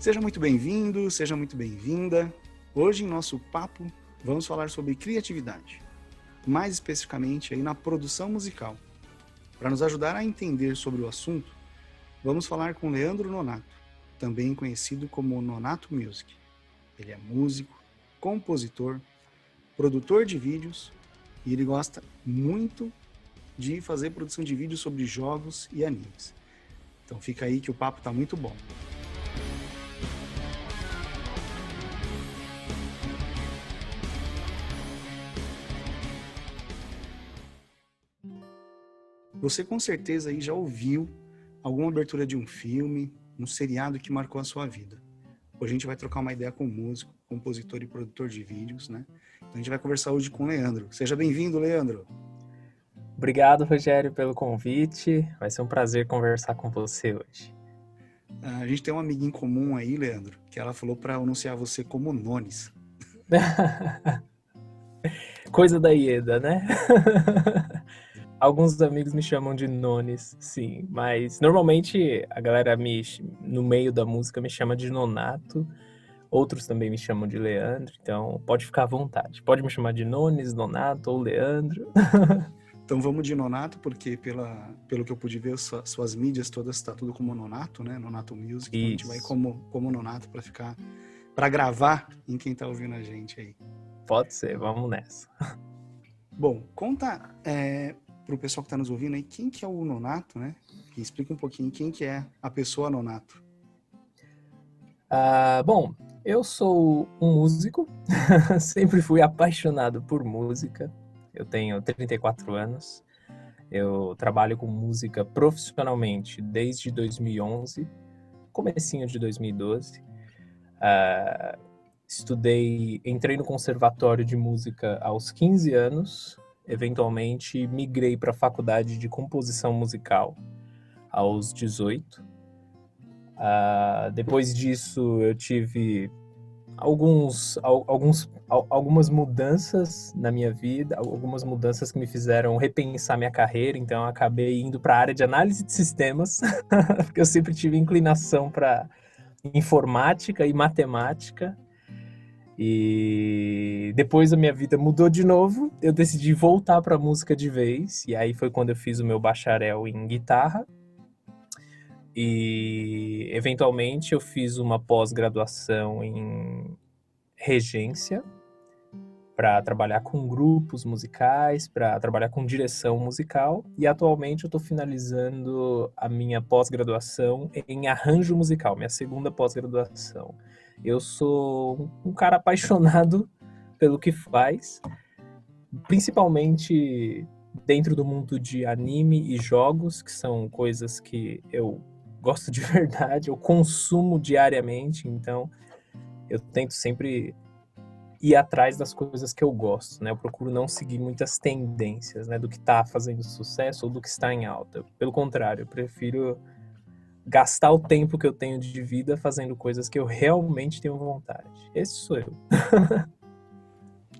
Seja muito bem-vindo, seja muito bem-vinda. Hoje, em nosso papo, vamos falar sobre criatividade, mais especificamente aí na produção musical. Para nos ajudar a entender sobre o assunto, vamos falar com Leandro Nonato, também conhecido como Nonato Music. Ele é músico, compositor, produtor de vídeos e ele gosta muito de fazer produção de vídeos sobre jogos e animes. Então fica aí que o papo está muito bom. Você com certeza aí já ouviu alguma abertura de um filme, um seriado que marcou a sua vida. Hoje a gente vai trocar uma ideia com um músico, compositor e produtor de vídeos, né? Então a gente vai conversar hoje com o Leandro. Seja bem-vindo, Leandro. Obrigado, Rogério, pelo convite. Vai ser um prazer conversar com você hoje. A gente tem uma amiga em comum aí, Leandro, que ela falou para anunciar você como Nones. Coisa da Ieda, né? Alguns amigos me chamam de Nones, sim, mas normalmente a galera no meio da música me chama de Nonato, outros também me chamam de Leandro, então pode ficar à vontade. Pode me chamar de Nones, Nonato ou Leandro. Então vamos de Nonato, porque pelo que eu pude ver, suas mídias todas está tudo como Nonato, né? Nonato Music. Então a gente vai como Nonato para gravar em quem tá ouvindo a gente aí. Pode ser, vamos nessa. Bom, conta pro pessoal que tá nos ouvindo aí quem que é o Nonato, né? E explica um pouquinho quem que é a pessoa Nonato. Bom, eu sou um músico, sempre fui apaixonado por música. Eu tenho 34 anos, eu trabalho com música profissionalmente desde 2011, comecinho de 2012. Entrei no conservatório de música aos 15 anos, eventualmente migrei para a faculdade de composição musical aos 18. Depois disso eu tive algumas mudanças na minha vida, algumas mudanças que me fizeram repensar minha carreira, então eu acabei indo para a área de análise de sistemas, porque eu sempre tive inclinação para informática e matemática, e depois a minha vida mudou de novo, eu decidi voltar para a música de vez, e aí foi quando eu fiz o meu bacharel em guitarra, e eventualmente eu fiz uma pós-graduação em regência para trabalhar com grupos musicais, para trabalhar com direção musical, e atualmente eu estou finalizando a minha pós-graduação em arranjo musical, minha segunda pós-graduação. Eu sou um cara apaixonado pelo que faz, principalmente dentro do mundo de anime e jogos, que são coisas que eu gosto de verdade, eu consumo diariamente, então eu tento sempre ir atrás das coisas que eu gosto, né? Eu procuro não seguir muitas tendências, né, do que está fazendo sucesso ou do que está em alta. Pelo contrário, eu prefiro gastar o tempo que eu tenho de vida fazendo coisas que eu realmente tenho vontade. Esse sou eu.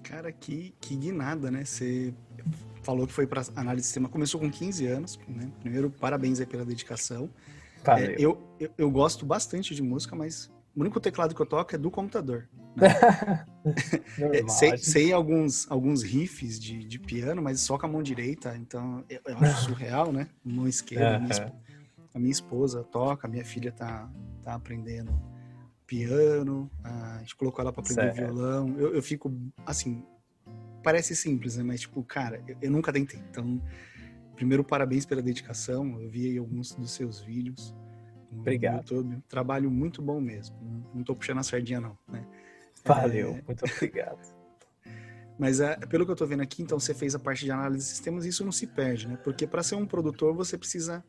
Cara, que guinada, né? Você falou que foi para análise de sistema, começou com 15 anos, né? Primeiro, parabéns aí pela dedicação. Valeu. Eu gosto bastante de música, mas o único teclado que eu toco é do computador. Né? Normal. Sei alguns riffs de piano, mas só com a mão direita, então eu acho surreal, né? Mão esquerda, a minha esposa toca, a minha filha tá aprendendo piano, a gente colocou ela para aprender violão. Eu fico, assim, parece simples, né? Mas, tipo, cara, eu nunca tentei. Então, primeiro, parabéns pela dedicação. Eu vi aí alguns dos seus vídeos no YouTube. Trabalho muito bom mesmo. Não tô puxando a sardinha, não, né? Valeu, muito obrigado. Mas pelo que eu tô vendo aqui, então você fez a parte de análise de sistemas e isso não se perde, né? Porque para ser um produtor, você precisa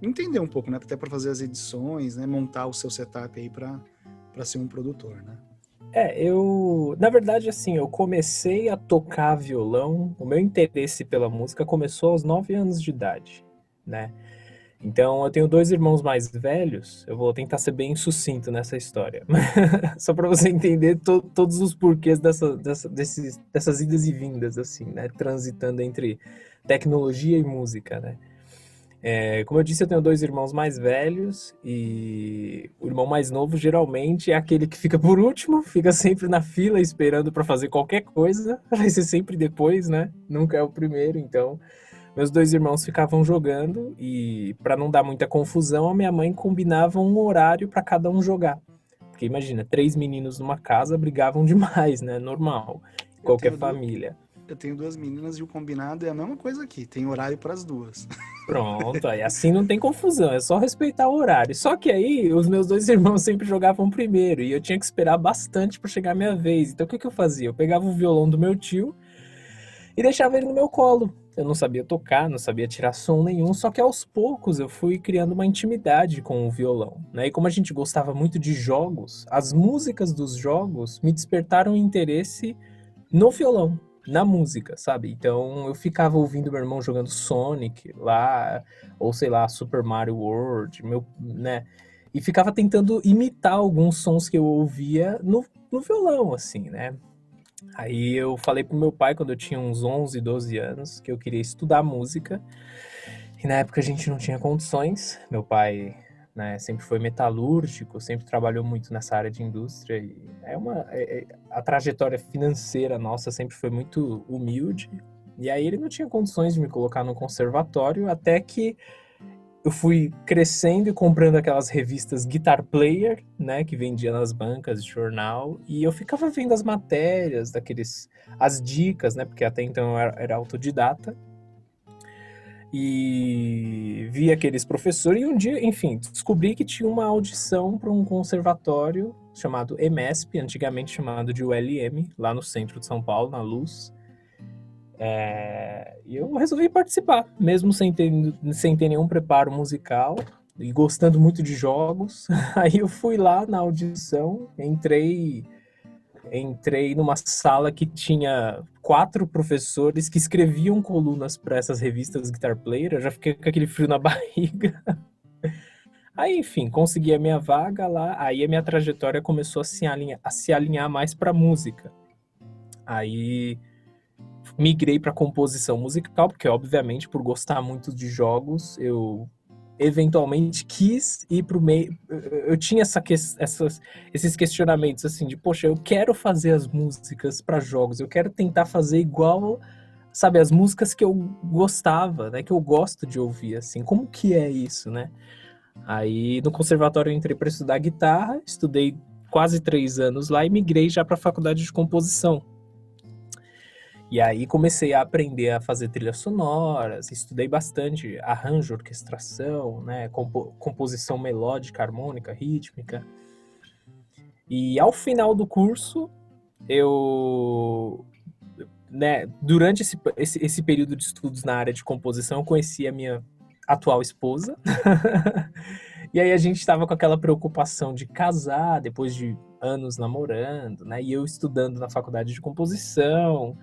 entender um pouco, né? Até para fazer as edições, né? Montar o seu setup aí para ser um produtor, né? Na verdade, assim, eu comecei a tocar violão, o meu interesse pela música começou aos 9 anos de idade, né? Então, eu tenho 2 irmãos mais velhos, eu vou tentar ser bem sucinto nessa história, só para você entender todos os porquês dessas idas e vindas, assim, né? Transitando entre tecnologia e música, né? Como eu disse, eu tenho dois irmãos mais velhos e o irmão mais novo geralmente é aquele que fica por último, fica sempre na fila esperando para fazer qualquer coisa, vai ser sempre depois, né? Nunca é o primeiro, então meus dois irmãos ficavam jogando e para não dar muita confusão, a minha mãe combinava um horário para cada um jogar. Porque imagina, três meninos numa casa brigavam demais, né? Normal, em Eu qualquer tenho, du... família. eu tenho duas meninas e o combinado é a mesma coisa aqui. Tem horário para as duas. Pronto, aí assim não tem confusão, é só respeitar o horário. Só que aí os meus dois irmãos sempre jogavam primeiro e eu tinha que esperar bastante para chegar a minha vez. Então o que eu fazia? Eu pegava o violão do meu tio e deixava ele no meu colo. Eu não sabia tocar, não sabia tirar som nenhum, só que aos poucos eu fui criando uma intimidade com o violão, né? E como a gente gostava muito de jogos, as músicas dos jogos me despertaram interesse no violão, na música, sabe? Então eu ficava ouvindo meu irmão jogando Sonic lá, ou sei lá, Super Mario World, né? E ficava tentando imitar alguns sons que eu ouvia no violão, assim, né? Aí eu falei pro meu pai, quando eu tinha uns 11, 12 anos, que eu queria estudar música. E na época a gente não tinha condições. Meu pai, né, sempre foi metalúrgico, sempre trabalhou muito nessa área de indústria. E a trajetória financeira nossa sempre foi muito humilde. E aí ele não tinha condições de me colocar no conservatório, até que eu fui crescendo e comprando aquelas revistas Guitar Player, né, que vendia nas bancas de jornal, e eu ficava vendo as matérias, as dicas, né, porque até então eu era autodidata, e vi aqueles professores, e um dia, enfim, descobri que tinha uma audição para um conservatório chamado EMESP, antigamente chamado de ULM, lá no centro de São Paulo, na Luz. E eu resolvi participar, mesmo sem ter nenhum preparo musical e gostando muito de jogos. Aí eu fui lá na audição, entrei numa sala que tinha 4 professores que escreviam colunas para essas revistas Guitar Player. Eu já fiquei com aquele frio na barriga. Aí, enfim, consegui a minha vaga lá. Aí a minha trajetória começou a se alinhar mais para música. Aí migrei para composição musical, porque obviamente por gostar muito de jogos, eu eventualmente quis ir para o meio. Eu tinha esses questionamentos assim de, poxa, eu quero fazer as músicas para jogos, eu quero tentar fazer igual, sabe, as músicas que eu gostava, né, que eu gosto de ouvir, assim, como que é isso, né? Aí no conservatório eu entrei para estudar guitarra, estudei quase 3 anos lá e migrei já para a faculdade de composição. E aí comecei a aprender a fazer trilhas sonoras, estudei bastante arranjo, orquestração, né, composição melódica, harmônica, rítmica. E ao final do curso, eu, né, durante esse período de estudos na área de composição, eu conheci a minha atual esposa. E aí a gente estava com aquela preocupação de casar depois de anos namorando, né? E eu estudando na faculdade de composição.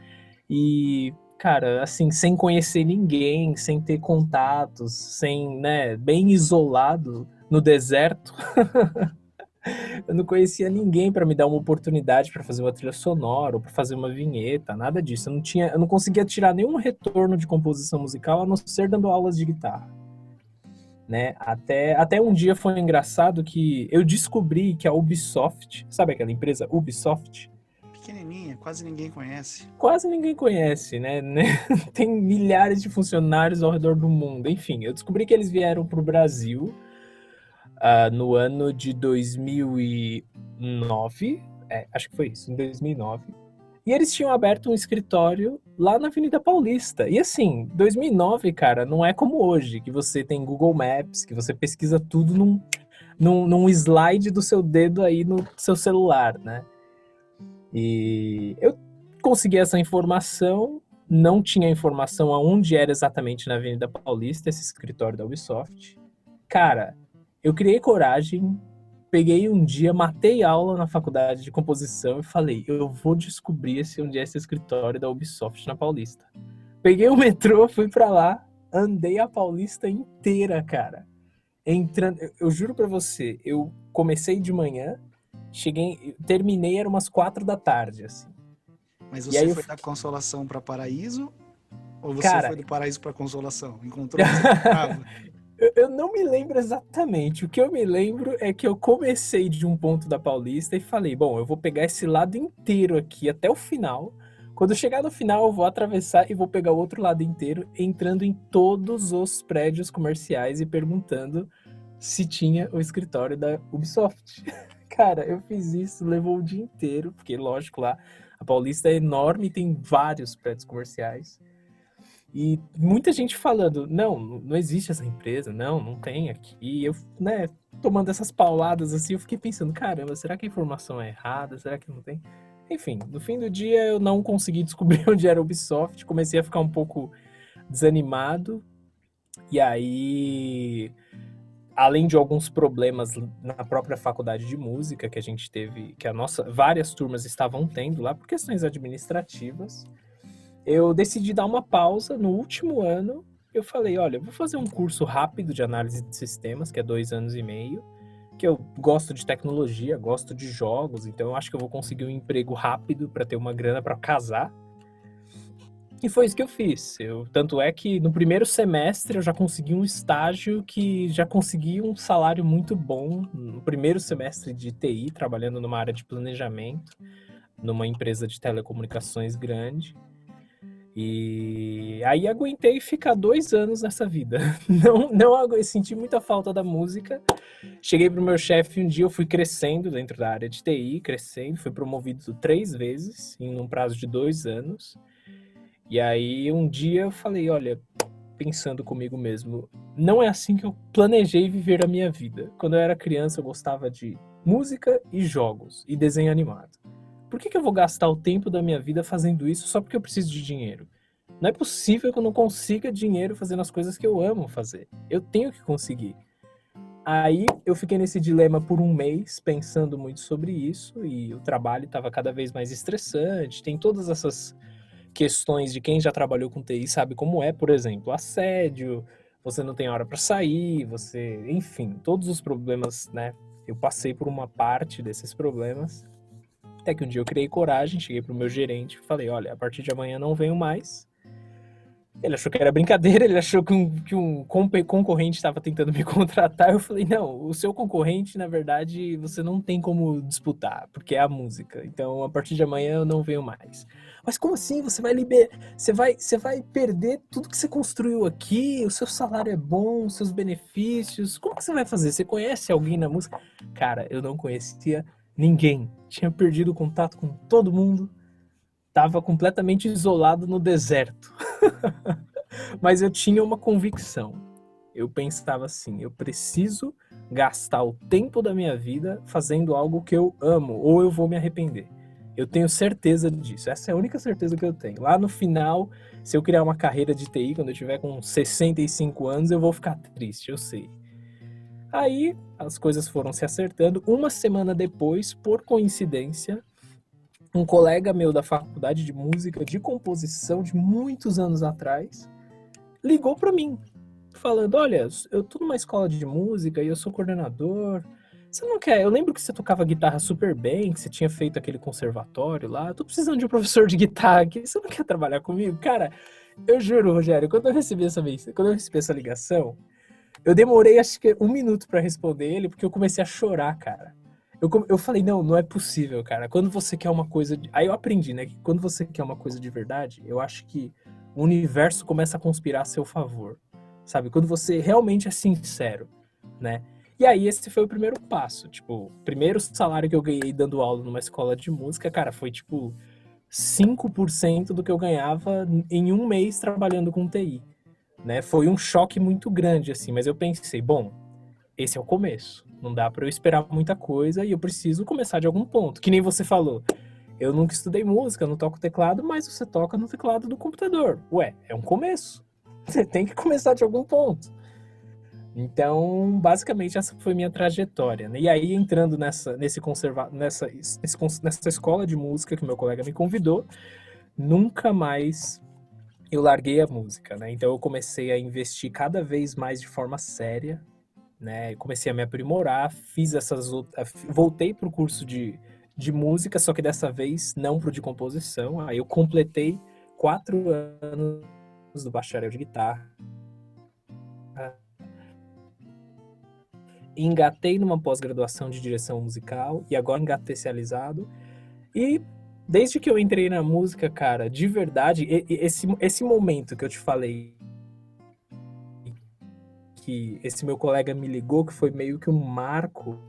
E, cara, assim, sem conhecer ninguém, sem ter contatos, né, bem isolado no deserto, eu não conhecia ninguém para me dar uma oportunidade para fazer uma trilha sonora ou para fazer uma vinheta, nada disso. Eu não conseguia tirar nenhum retorno de composição musical a não ser dando aulas de guitarra, né? Até um dia foi engraçado que eu descobri que a Ubisoft, sabe aquela empresa Ubisoft? Pequenininha, quase ninguém conhece. Quase ninguém conhece, né? Tem milhares de funcionários ao redor do mundo. Enfim, eu descobri que eles vieram para o Brasil no ano de 2009. Acho que foi isso, em 2009. E eles tinham aberto um escritório lá na Avenida Paulista. E assim, 2009, cara, não é como hoje, que você tem Google Maps, que você pesquisa tudo num slide do seu dedo aí no seu celular, né? E eu consegui essa informação, não tinha informação aonde era exatamente na Avenida Paulista, esse escritório da Ubisoft. Cara, eu criei coragem, peguei um dia, matei aula na faculdade de composição e falei, eu vou descobrir onde é esse escritório da Ubisoft na Paulista. Peguei o metrô, fui pra lá, andei a Paulista inteira, cara. Eu juro pra você, eu comecei de manhã, terminei, era umas 4 da tarde, assim. Mas E você aí foi da Consolação para Paraíso Ou você Cara, foi do paraíso para consolação? Encontrou onde você tava? eu não me lembro exatamente. O que eu me lembro é que eu comecei de um ponto da Paulista e falei, bom, eu vou pegar esse lado inteiro aqui até o final. Quando eu chegar no final, eu vou atravessar e vou pegar o outro lado inteiro, entrando em todos os prédios comerciais e perguntando se tinha o escritório da Ubisoft. Cara, eu fiz isso, levou o dia inteiro, porque lógico lá, a Paulista é enorme e tem vários prédios comerciais. E muita gente falando, não existe essa empresa, não tem aqui. E eu, né, tomando essas pauladas assim, eu fiquei pensando, caramba, será que a informação é errada? Será que não tem? Enfim, no fim do dia eu não consegui descobrir onde era a Ubisoft, comecei a ficar um pouco desanimado. E aí, além de alguns problemas na própria faculdade de música que a gente teve, que várias turmas estavam tendo lá por questões administrativas, eu decidi dar uma pausa no último ano. Eu falei, olha, eu vou fazer um curso rápido de análise de sistemas, que é 2 anos e meio, que eu gosto de tecnologia, gosto de jogos, então eu acho que eu vou conseguir um emprego rápido para ter uma grana para casar. E foi isso que eu fiz. Tanto é que no primeiro semestre eu já consegui um estágio que já consegui um salário muito bom no primeiro semestre de TI, trabalhando numa área de planejamento, numa empresa de telecomunicações grande. E aí aguentei ficar 2 anos nessa vida. Não senti muita falta da música. Cheguei pro meu chefe um dia, eu fui crescendo dentro da área de TI, crescendo, fui promovido 3 vezes em um prazo de 2 anos. E aí um dia eu falei, olha, pensando comigo mesmo, não é assim que eu planejei viver a minha vida. Quando eu era criança eu gostava de música e jogos e desenho animado. Por que eu vou gastar o tempo da minha vida fazendo isso só porque eu preciso de dinheiro? Não é possível que eu não consiga dinheiro fazendo as coisas que eu amo fazer. Eu tenho que conseguir. Aí eu fiquei nesse dilema por um mês, pensando muito sobre isso, e o trabalho estava cada vez mais estressante. Tem todas essas questões de quem já trabalhou com TI sabe como é, por exemplo, assédio, você não tem hora para sair, enfim, todos os problemas, né? Eu passei por uma parte desses problemas. Até que um dia eu criei coragem, cheguei pro meu gerente e falei, olha, a partir de amanhã não venho mais. Ele achou que era brincadeira, ele achou que um concorrente estava tentando me contratar. Eu falei, não, o seu concorrente, na verdade, você não tem como disputar, porque é a música. Então, a partir de amanhã eu não venho mais. Mas como assim? Você vai perder tudo que você construiu aqui, o seu salário é bom, os seus benefícios. Como que você vai fazer? Você conhece alguém na música? Cara, eu não conhecia ninguém. Tinha perdido o contato com todo mundo. Tava completamente isolado no deserto. Mas eu tinha uma convicção. Eu pensava assim, eu preciso gastar o tempo da minha vida fazendo algo que eu amo, ou eu vou me arrepender. Eu tenho certeza disso. Essa é a única certeza que eu tenho. Lá no final, se eu criar uma carreira de TI, quando eu tiver com 65 anos, eu vou ficar triste, eu sei. Aí, as coisas foram se acertando. Uma semana depois, por coincidência, um colega meu da faculdade de música, de composição, de muitos anos atrás, ligou para mim, falando, olha, eu tô numa escola de música e eu sou coordenador, você não quer? Eu lembro que você tocava guitarra super bem, que você tinha feito aquele conservatório lá, eu tô precisando de um professor de guitarra aqui, você não quer trabalhar comigo? Cara, eu juro, Rogério, quando eu recebi essa ligação, eu demorei acho que 1 minuto para responder ele, porque eu comecei a chorar, cara. Eu falei, não é possível, cara. Quando você quer uma coisa... Aí eu aprendi, né, que quando você quer uma coisa de verdade, eu acho que o universo começa a conspirar a seu favor, sabe? Quando você realmente é sincero, né? E aí esse foi o primeiro passo, tipo, o primeiro salário que eu ganhei dando aula numa escola de música, cara, foi tipo 5% do que eu ganhava em um mês trabalhando com TI, né? Foi um choque muito grande, assim, mas eu pensei, bom, esse é o começo, não dá pra eu esperar muita coisa e eu preciso começar de algum ponto, que nem você falou. Eu nunca estudei música, não toco teclado, mas você toca no teclado do computador. Ué, é um começo. Você tem que começar de algum ponto. Então, basicamente, essa foi minha trajetória, né? E aí, entrando nessa escola de música que meu colega me convidou, nunca mais eu larguei a música, né? Então, eu comecei a investir cada vez mais de forma séria, né? Comecei a me aprimorar, voltei para o curso de música, só que dessa vez não pro de composição. Aí eu completei 4 anos do bacharel de guitarra. Engatei numa pós-graduação de direção musical e agora engatei especializado. E desde que eu entrei na música, cara, de verdade, esse momento que eu te falei, que esse meu colega me ligou, que foi meio que um marco,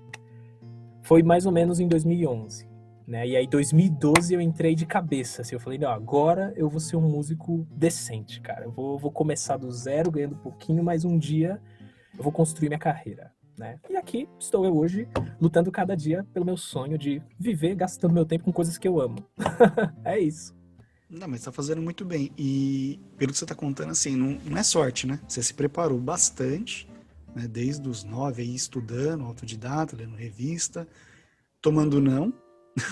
foi mais ou menos em 2011, né? E aí, em 2012, eu entrei de cabeça, assim, eu falei, não, agora eu vou ser um músico decente, cara. Eu vou começar do zero, ganhando pouquinho, mas um dia eu vou construir minha carreira, né? E aqui estou eu hoje, lutando cada dia pelo meu sonho de viver gastando meu tempo com coisas que eu amo. É isso. Não, mas tá fazendo muito bem. E pelo que você tá contando, assim, não é sorte, né? Você se preparou bastante, né? Desde os 9 aí, estudando, autodidata, lendo revista, tomando não,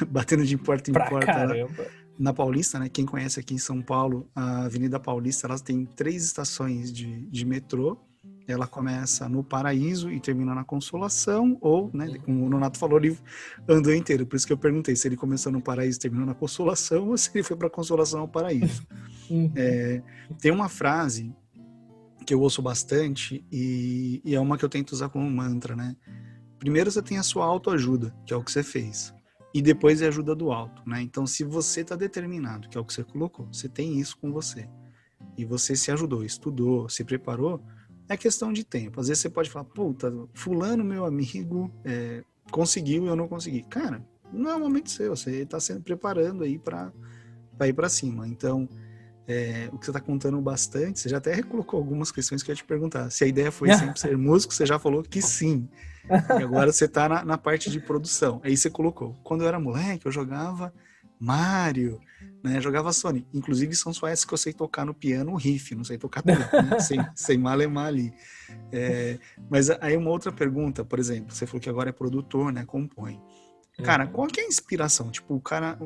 batendo de porta em Pra porta lá caramba. na Paulista, né? Quem conhece aqui em São Paulo, a Avenida Paulista, ela tem 3 estações de metrô. Ela começa no Paraíso e termina na Consolação, ou, né, como o Nonato falou, ele andou inteiro. Por isso que eu perguntei se ele começou no Paraíso e terminou na Consolação, ou se ele foi para Consolação ao Paraíso. Uhum. Tem uma frase que eu ouço bastante e é uma que eu tento usar como mantra, né? Primeiro você tem a sua autoajuda, que é o que você fez. E depois é a ajuda do alto, né? Então, se você está determinado, que é o que você colocou, você tem isso com você, e você se ajudou, estudou, se preparou, é questão de tempo. Às vezes você pode falar, puta, fulano, meu amigo, conseguiu e eu não consegui. Cara, não é o momento seu, você está se preparando aí para ir para cima. Então, o que você está contando bastante, você já até colocou algumas questões que eu ia te perguntar. Se a ideia foi sempre ser músico, você já falou que sim. E agora você está na parte de produção. Aí você colocou, quando eu era moleque, eu jogava Mario, né? Jogava Sonic. Inclusive, são só essas que eu sei tocar no piano, o riff, não sei tocar tudo, né? Sem malemar ali. Mas aí uma outra pergunta, por exemplo, você falou que agora é produtor, né? Compõe. Cara, qual que é a inspiração? Tipo, o cara,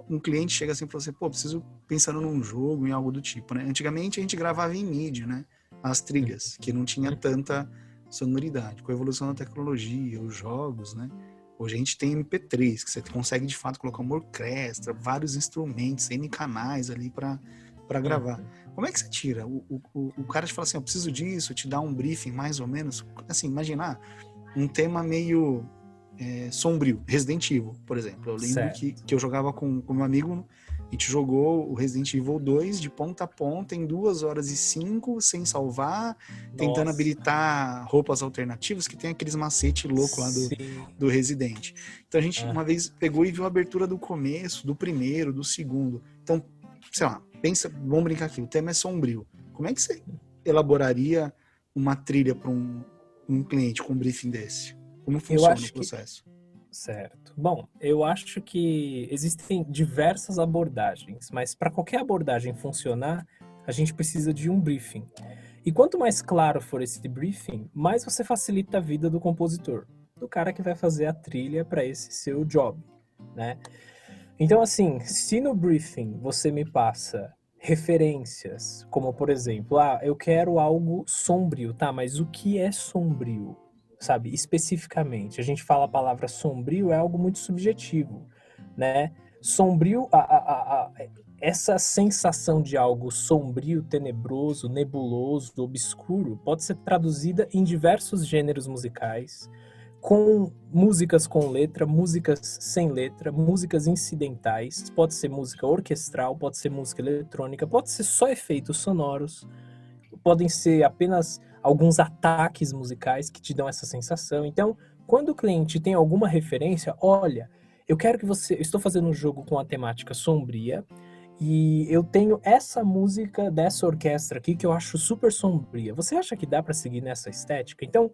um cliente chega assim pra você, pô, preciso pensando num jogo, em algo do tipo, né? Antigamente a gente gravava em MIDI, né? As trilhas, que não tinha tanta sonoridade. Com a evolução da tecnologia, os jogos, né? Hoje a gente tem MP3, que você consegue de fato colocar uma orquestra, vários instrumentos, N canais ali para gravar. Como é que você tira? O cara te fala assim, eu preciso disso, te dá um briefing mais ou menos. Assim, imaginar um tema meio sombrio, Resident Evil, por exemplo. Eu lembro que eu jogava com meu amigo, a gente jogou o Resident Evil 2 de ponta a ponta em 2h05, sem salvar, tentando habilitar roupas alternativas, que tem aqueles macete louco lá do Resident. Então a gente uma vez pegou e viu a abertura do começo, do primeiro, do segundo. Então, sei lá, pensa, vamos brincar aqui, o tema é sombrio. Como é que você elaboraria uma trilha para um cliente com um briefing desse? Como funciona o processo? Certo. Bom, eu acho que existem diversas abordagens, mas para qualquer abordagem funcionar, a gente precisa de um briefing. E quanto mais claro for esse briefing, mais você facilita a vida do compositor, do cara que vai fazer a trilha para esse seu job, né? Então, assim, se no briefing você me passa referências, como por exemplo, eu quero algo sombrio, tá? Mas o que é sombrio? Sabe, especificamente, a gente fala a palavra sombrio é algo muito subjetivo, né? Sombrio, essa sensação de algo sombrio, tenebroso, nebuloso, obscuro, pode ser traduzida em diversos gêneros musicais, com músicas com letra, músicas sem letra, músicas incidentais, pode ser música orquestral, pode ser música eletrônica, pode ser só efeitos sonoros, podem ser apenas alguns ataques musicais que te dão essa sensação. Então, quando o cliente tem alguma referência, olha, eu estou fazendo um jogo com a temática sombria e eu tenho essa música dessa orquestra aqui que eu acho super sombria. Você acha que dá para seguir nessa estética? Então,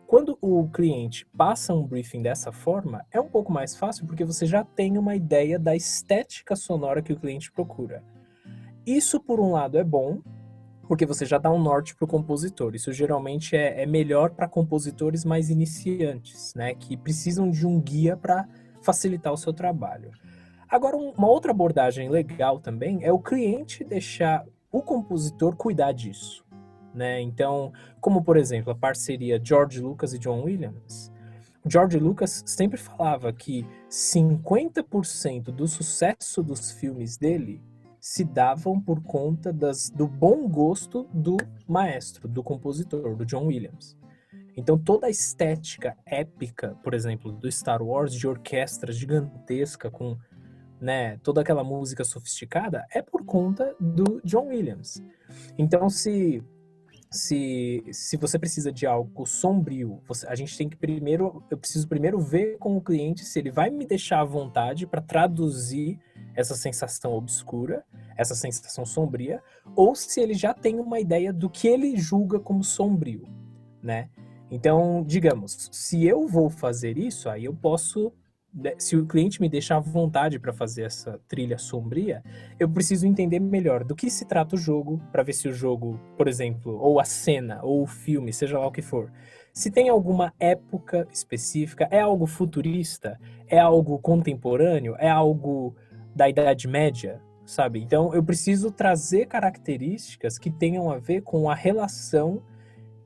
quando o cliente passa um briefing dessa forma, é um pouco mais fácil porque você já tem uma ideia da estética sonora que o cliente procura. Isso, por um lado, é bom, porque você já dá um norte para o compositor. Isso geralmente é melhor para compositores mais iniciantes, né, que precisam de um guia para facilitar o seu trabalho. Agora, uma outra abordagem legal também é o cliente deixar o compositor cuidar disso, né? Então, como por exemplo, a parceria George Lucas e John Williams. George Lucas sempre falava que 50% do sucesso dos filmes dele se davam por conta do bom gosto do maestro, do compositor, do John Williams. Então toda a estética épica, por exemplo, do Star Wars, de orquestra gigantesca com, né, toda aquela música sofisticada, é por conta do John Williams. Então se você precisa de algo sombrio, eu preciso primeiro ver com o cliente se ele vai me deixar à vontade para traduzir essa sensação obscura, essa sensação sombria, ou se ele já tem uma ideia do que ele julga como sombrio, né? Então, digamos, se eu vou fazer isso, aí eu posso, se o cliente me deixar à vontade para fazer essa trilha sombria, eu preciso entender melhor do que se trata o jogo, para ver se o jogo, por exemplo, ou a cena, ou o filme, seja lá o que for, se tem alguma época específica, é algo futurista, é algo contemporâneo, é algo da Idade Média, sabe? Então eu preciso trazer características que tenham a ver com a relação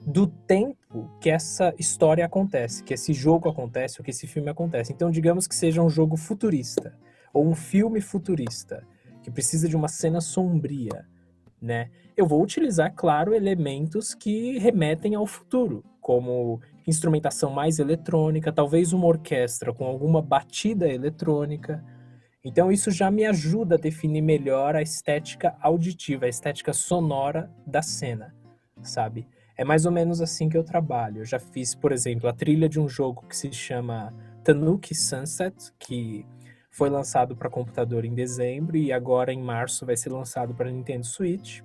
do tempo que essa história acontece, que esse jogo acontece, ou que esse filme acontece. Então, digamos que seja um jogo futurista, ou um filme futurista, que precisa de uma cena sombria, né? Eu vou utilizar, claro, elementos que remetem ao futuro, como instrumentação mais eletrônica, talvez uma orquestra com alguma batida eletrônica. Então, isso já me ajuda a definir melhor a estética auditiva, a estética sonora da cena, sabe? É mais ou menos assim que eu trabalho. Eu já fiz, por exemplo, a trilha de um jogo que se chama Tanuki Sunset, que foi lançado para computador em dezembro e agora em março vai ser lançado para Nintendo Switch,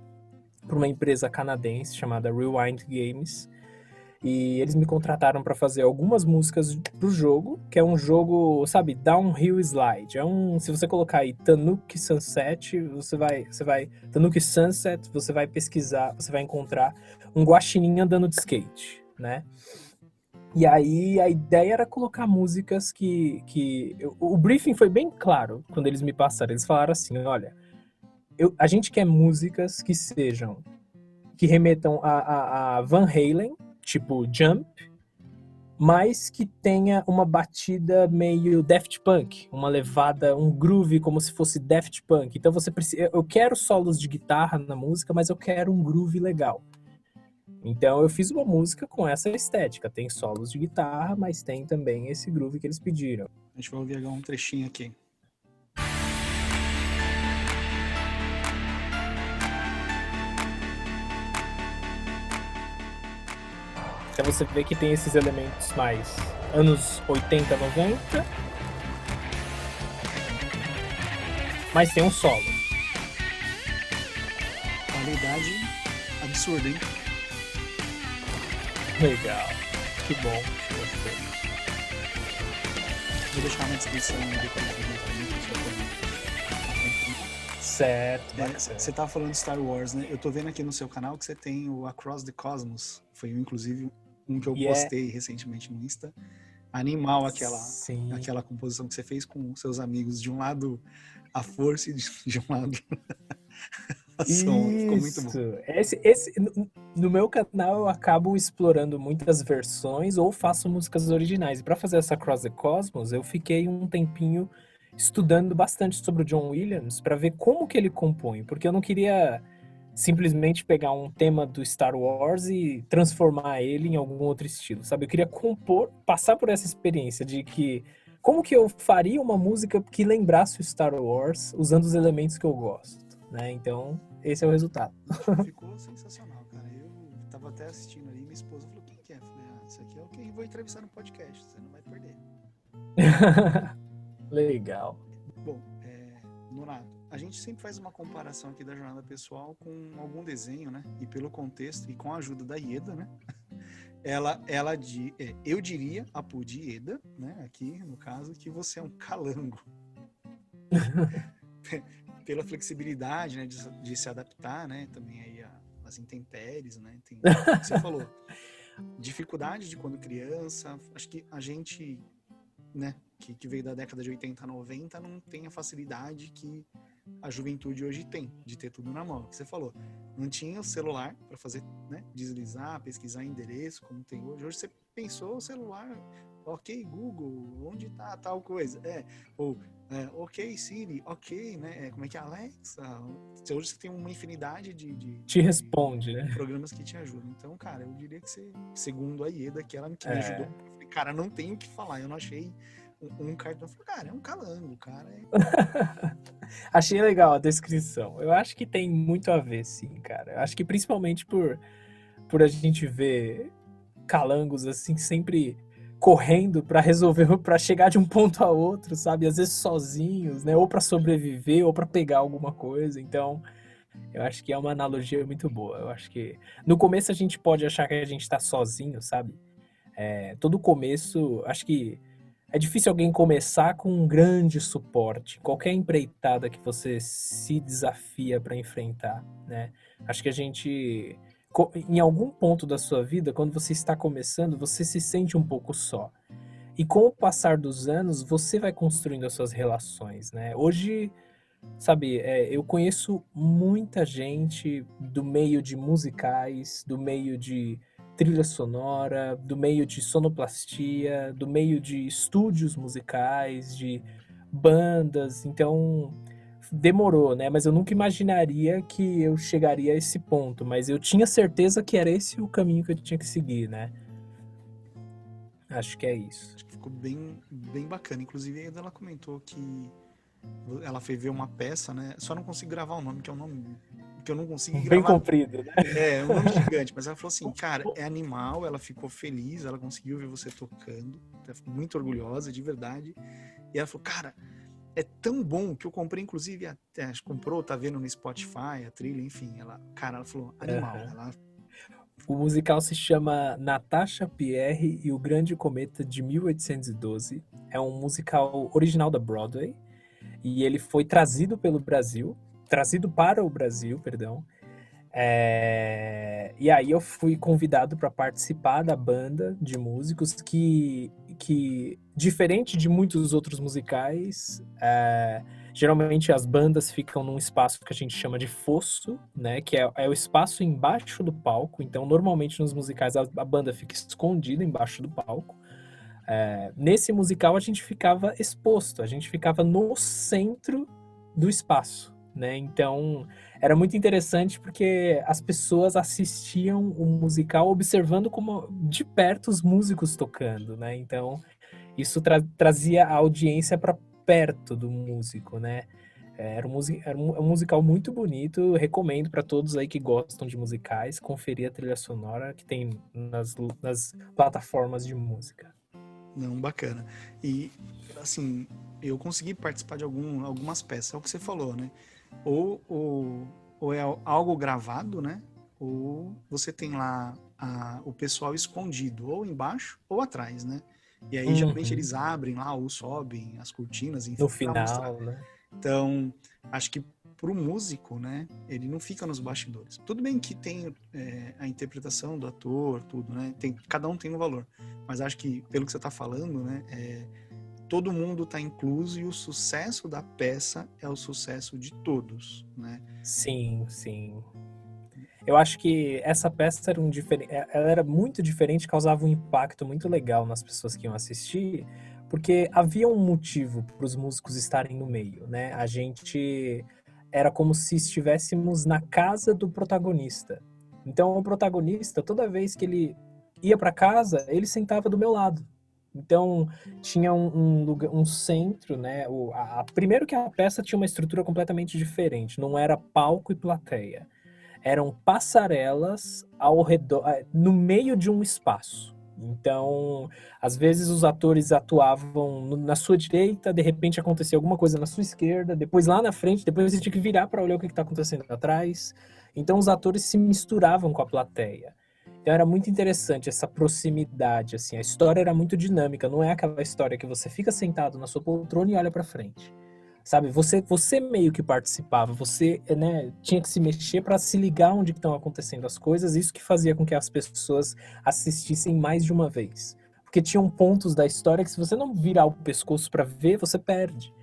por uma empresa canadense chamada Rewind Games. E eles me contrataram para fazer algumas músicas pro jogo, que é um jogo, sabe, downhill slide. Se você colocar aí Tanuki Sunset, Tanuki Sunset, você vai pesquisar, você vai encontrar um guaxinim andando de skate, né? E aí a ideia era colocar músicas o briefing foi bem claro quando eles me passaram. Eles falaram assim, olha, a gente quer músicas que remetam a Van Halen, tipo Jump, mas que tenha uma batida meio Daft Punk, uma levada, um groove como se fosse Daft Punk. Então eu quero solos de guitarra na música, mas eu quero um groove legal. Então eu fiz uma música com essa estética, tem solos de guitarra, mas tem também esse groove que eles pediram. A gente vai ouvir um trechinho aqui. Então você vê que tem esses elementos mais anos 80, 90, mas tem um solo. Qualidade absurda, hein? Legal, que bom. Vou deixar na descrição depois do vídeo também. Certo. Você tava falando de Star Wars, né? Eu tô vendo aqui no seu canal que você tem o Across the Cosmos. Foi inclusive um que eu postei recentemente no Insta. Animal aquela composição que você fez com seus amigos. De um lado a força e de um lado a som. Ficou muito bom. No meu canal eu acabo explorando muitas versões ou faço músicas originais. E para fazer essa Across the Cosmos, eu fiquei um tempinho estudando bastante sobre o John Williams para ver como que ele compõe, porque eu não queria simplesmente pegar um tema do Star Wars e transformar ele em algum outro estilo, sabe? Eu queria compor, passar por essa experiência de que como que eu faria uma música que lembrasse o Star Wars usando os elementos que eu gosto, né? Então, esse é o resultado. Ficou sensacional, cara. Eu tava até assistindo ali, minha esposa falou, quem que é? Eu falei, isso aqui é o que eu vou entrevistar no podcast, você não vai perder. Legal. Bom, Nonato, a gente sempre faz uma comparação aqui da jornada pessoal com algum desenho, né? E pelo contexto, e com a ajuda da Ieda, né? Eu diria, a Pudi Ieda, né? Aqui, no caso, que você é um calango. Pela flexibilidade, né? De se adaptar, né? Também aí às intempéries, né? Tem, você falou, dificuldade de quando criança. Acho que a gente, né? Que veio da década de 80 a 90 não tem a facilidade que a juventude hoje tem, de ter tudo na mão. Que você falou, não tinha o celular para fazer, né, deslizar, pesquisar endereço, como tem hoje. Hoje você pensou o celular, ok, Google, onde tá tal coisa? Ou ok, Siri, ok, né? Como é que é, Alexa? Hoje você tem uma infinidade Te responde, né? programas que te ajudam. Então, cara, eu diria que você, segundo a Ieda, que ela que me ajudou, É. eu falei, cara, não tenho o que falar, eu não achei um cartão. Eu falei, cara, é um calango, cara. Achei legal a descrição. Eu acho que tem muito a ver, sim, cara. Eu acho que principalmente por a gente ver calangos assim sempre correndo pra resolver, pra chegar de um ponto a outro, sabe? Às vezes sozinhos, né? Ou pra sobreviver, ou pra pegar alguma coisa. Então, eu acho que é uma analogia muito boa. Eu acho que no começo a gente pode achar que a gente tá sozinho, sabe? Todo começo, acho que é difícil alguém começar com um grande suporte. Qualquer empreitada que você se desafia para enfrentar, né? Acho que a gente, em algum ponto da sua vida, quando você está começando, você se sente um pouco só. E com o passar dos anos, você vai construindo as suas relações, né? Hoje, sabe, eu conheço muita gente do meio de musicais, do meio de trilha sonora, do meio de sonoplastia, do meio de estúdios musicais, de bandas. Então, demorou, né? Mas eu nunca imaginaria que eu chegaria a esse ponto. Mas eu tinha certeza que era esse o caminho que eu tinha que seguir, né? Acho que é isso. Acho que ficou bem, bem bacana. Inclusive, a Ieda, ela comentou que ela foi ver uma peça, né? Só não consigo gravar o nome, que é um nome que eu não consegui Bem gravar. comprido, né? É um nome gigante, mas ela falou assim, cara, é animal, ela ficou feliz, ela conseguiu ver você tocando, ela ficou muito orgulhosa, de verdade. E ela falou, cara, é tão bom que eu comprei, inclusive, até comprou, tá vendo no Spotify, a trilha, enfim. Ela falou, animal. Aham. Ela, O musical se chama Natasha Pierre e o Grande Cometa de 1812. É um musical original da Broadway e ele foi trazido para o Brasil, perdão. E aí eu fui convidado para participar da banda de músicos que diferente de muitos outros musicais, geralmente as bandas ficam num espaço que a gente chama de fosso, né? Que é o espaço embaixo do palco. Então, normalmente nos musicais a banda fica escondida embaixo do palco. Nesse musical a gente ficava exposto, a gente ficava no centro do espaço, né? Então era muito interessante porque as pessoas assistiam o musical observando como de perto os músicos tocando, né? Então isso trazia a audiência para perto do músico, né? Era um musical muito bonito. Recomendo para todos aí que gostam de musicais conferir a trilha sonora que tem nas plataformas de música. não, bacana. E, assim, eu consegui participar de algumas peças, é o que você falou, né? Ou é algo gravado, né? Ou você tem lá o pessoal escondido, ou embaixo ou atrás, né? E aí, geralmente, Uhum. eles abrem lá ou sobem as cortinas, No enfim, para mostrar. final, né? Então, acho que pro músico, né, ele não fica nos bastidores. Tudo bem que tem a interpretação do ator, tudo, né? Cada um tem um valor. Mas acho que, pelo que você está falando, né, todo mundo está incluso e o sucesso da peça é o sucesso de todos, né? Sim, sim. Eu acho que essa peça ela era muito diferente, causava um impacto muito legal nas pessoas que iam assistir, porque havia um motivo para os músicos estarem no meio, né? A gente era como se estivéssemos na casa do protagonista. Então, o protagonista, toda vez que ele ia para casa, ele sentava do meu lado. Então, tinha um centro, né? Primeiro que a peça tinha uma estrutura completamente diferente, não era palco e plateia, eram passarelas ao redor, no meio de um espaço. Então, às vezes os atores atuavam na sua direita, de repente acontecia alguma coisa na sua esquerda, depois lá na frente, depois você tinha que virar para olhar o que está acontecendo atrás. Então, os atores se misturavam com a plateia. Então, era muito interessante essa proximidade, assim. A história era muito dinâmica, não é aquela história que você fica sentado na sua poltrona e olha para frente. Sabe, você meio que participava, você, né, tinha que se mexer para se ligar onde estão acontecendo as coisas, isso que fazia com que as pessoas assistissem mais de uma vez. Porque tinham pontos da história que se você não virar o pescoço para ver, você perde,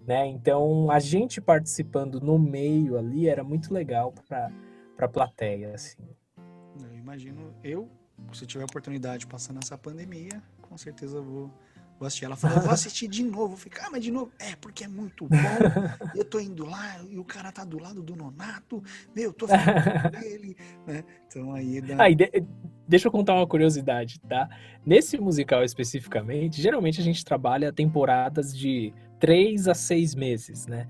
né? Então, a gente participando no meio ali era muito legal para plateia, assim. Eu imagino, se tiver oportunidade passando essa pandemia, com certeza vou assistir. Ela falou, vou assistir de novo. Eu falei, mas de novo? Porque é muito bom. Eu tô indo lá e o cara tá do lado do Nonato. Meu, eu tô falando com ele, né? Então aí dá... Deixa eu contar uma curiosidade, tá? Nesse musical especificamente, geralmente a gente trabalha temporadas de 3 a 6 meses, né?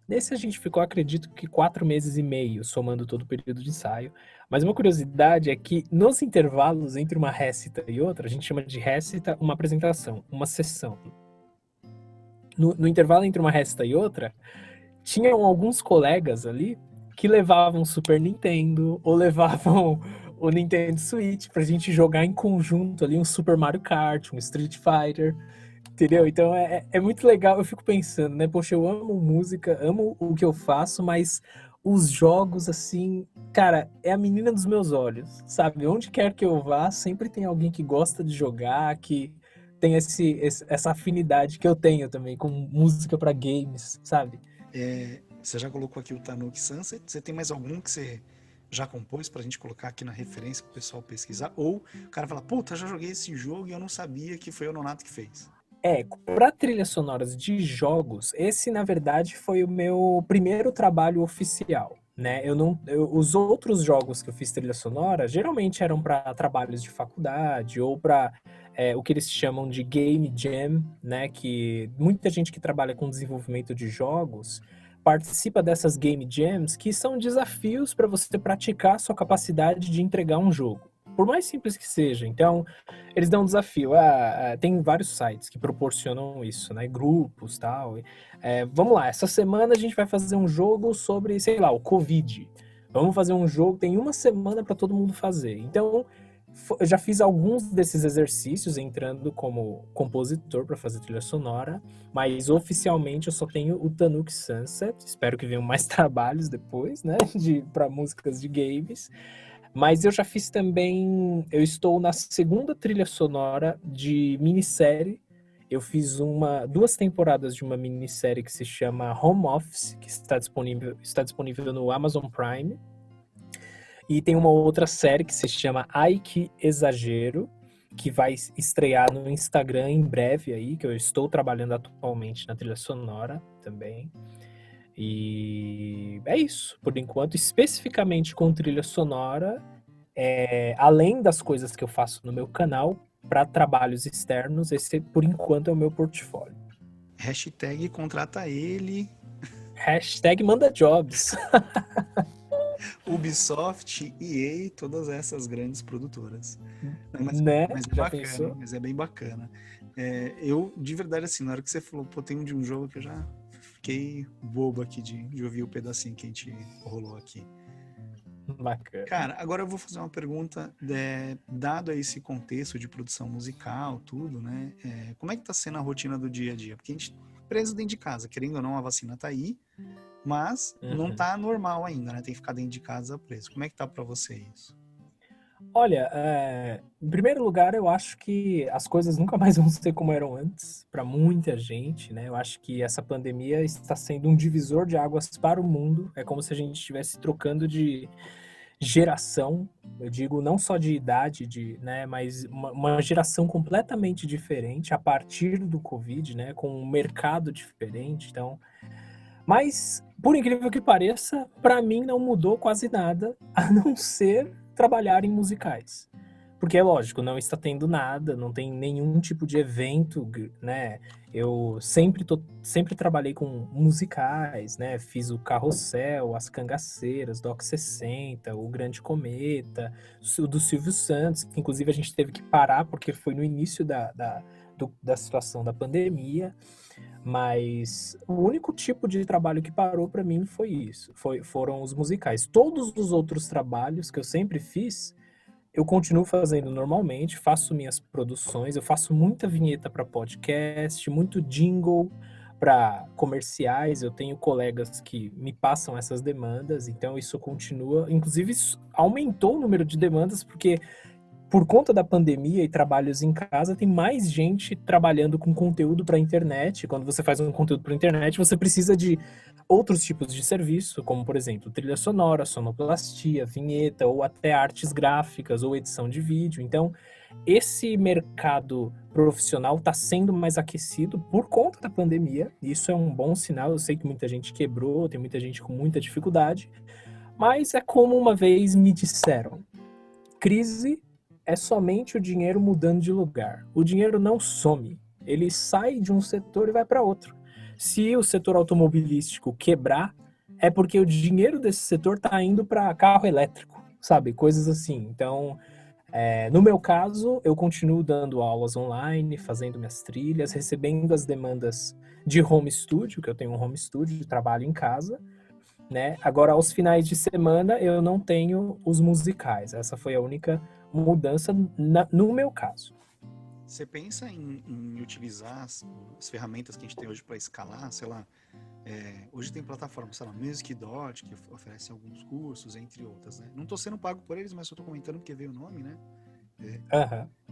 Nesse a gente ficou, acredito que 4 meses e meio, somando todo o período de ensaio. Mas uma curiosidade é que nos intervalos entre uma récita e outra, a gente chama de récita uma apresentação, uma sessão. No intervalo entre uma récita e outra, tinham alguns colegas ali que levavam Super Nintendo ou levavam o Nintendo Switch pra gente jogar em conjunto ali um Super Mario Kart, um Street Fighter, entendeu? Então é muito legal, eu fico pensando, né? Poxa, eu amo música, amo o que eu faço, mas os jogos, assim, cara, é a menina dos meus olhos, sabe? Onde quer que eu vá, sempre tem alguém que gosta de jogar, que tem essa afinidade que eu tenho também com música pra games, sabe? Você já colocou aqui o Tanuki Sunset? Você tem mais algum que você já compôs pra gente colocar aqui na referência pro pessoal pesquisar? Ou o cara fala, puta, já joguei esse jogo e eu não sabia que foi o Nonato que fez. Para trilhas sonoras de jogos, esse na verdade foi o meu primeiro trabalho oficial, né? Os outros jogos que eu fiz trilha sonora geralmente eram para trabalhos de faculdade ou para o que eles chamam de game jam, né? Que muita gente que trabalha com desenvolvimento de jogos participa dessas game jams, que são desafios para você praticar a sua capacidade de entregar um jogo, por mais simples que seja. Então, eles dão um desafio. Tem vários sites que proporcionam isso, né? Grupos, tal. Vamos lá, essa semana a gente vai fazer um jogo sobre, sei lá, o Covid. Vamos fazer um jogo, tem uma semana para todo mundo fazer. Então, eu já fiz alguns desses exercícios entrando como compositor para fazer trilha sonora, mas oficialmente eu só tenho o Tanuki Sunset. Espero que venham mais trabalhos depois, né? Para músicas de games. Mas eu já fiz também. Eu estou na segunda trilha sonora de minissérie. Eu fiz 2 temporadas de uma minissérie que se chama Home Office, que está disponível no Amazon Prime. E tem uma outra série que se chama Ai Que Exagero, que vai estrear no Instagram em breve aí, que eu estou trabalhando atualmente na trilha sonora também. E é isso, por enquanto, especificamente com trilha sonora, além das coisas que eu faço no meu canal, para trabalhos externos, esse, por enquanto, é o meu portfólio. Hashtag contrata ele. Hashtag manda jobs. Ubisoft, EA, todas essas grandes produtoras. Mas Né? é Já bacana, pensou? mas é bem bacana. Eu, de verdade, assim, na hora que você falou, pô, tem um jogo que eu já fiquei bobo aqui de ouvir o pedacinho que a gente rolou aqui. Bacana. Cara, agora eu vou fazer uma pergunta, dado a esse contexto de produção musical, tudo, né? Como é que tá sendo a rotina do dia a dia? Porque a gente preso dentro de casa, querendo ou não, a vacina tá aí, mas não tá normal ainda, né? Tem que ficar dentro de casa preso. Como é que tá pra você isso? Olha, em primeiro lugar, eu acho que as coisas nunca mais vão ser como eram antes, para muita gente, né? Eu acho que essa pandemia está sendo um divisor de águas para o mundo. É como se a gente estivesse trocando de geração, eu digo não só de idade, né, mas uma geração completamente diferente a partir do Covid, né, com um mercado diferente. Então, mas por incrível que pareça, para mim não mudou quase nada, a não ser trabalhar em musicais. Porque é lógico, não está tendo nada, não tem nenhum tipo de evento, né? Eu sempre trabalhei com musicais, né? Fiz o Carrossel, As Cangaceiras, Doc 60, o Grande Cometa, o do Silvio Santos, que inclusive a gente teve que parar porque foi no início da situação da pandemia. Mas o único tipo de trabalho que parou para mim foi isso, foram os musicais. Todos os outros trabalhos que eu sempre fiz, eu continuo fazendo normalmente, faço minhas produções, eu faço muita vinheta para podcast, muito jingle para comerciais, eu tenho colegas que me passam essas demandas, então isso continua. Inclusive, isso aumentou o número de demandas, porque por conta da pandemia e trabalhos em casa, tem mais gente trabalhando com conteúdo para a internet. Quando você faz um conteúdo para a internet, você precisa de outros tipos de serviço, como, por exemplo, trilha sonora, sonoplastia, vinheta, ou até artes gráficas ou edição de vídeo. Então, Esse mercado profissional está sendo mais aquecido por conta da pandemia. Isso é um bom sinal. Eu sei que muita gente quebrou, tem muita gente com muita dificuldade, mas é como uma vez me disseram: crise é somente o dinheiro mudando de lugar. O dinheiro não some, ele sai de um setor e vai para outro. Se o setor automobilístico quebrar, é porque o dinheiro desse setor está indo para carro elétrico, sabe? Coisas assim. Então, no meu caso, eu continuo dando aulas online, fazendo minhas trilhas, recebendo as demandas de home studio, que eu tenho um home studio de trabalho em casa, né? Agora, aos finais de semana, eu não tenho os musicais. Essa foi a única mudança no meu caso. Você pensa em utilizar as ferramentas que a gente tem hoje para escalar, sei lá, hoje tem plataformas, sei lá, Music.ly, que oferece alguns cursos, entre outras, né? Não estou sendo pago por eles, mas eu estou comentando porque veio o nome, né?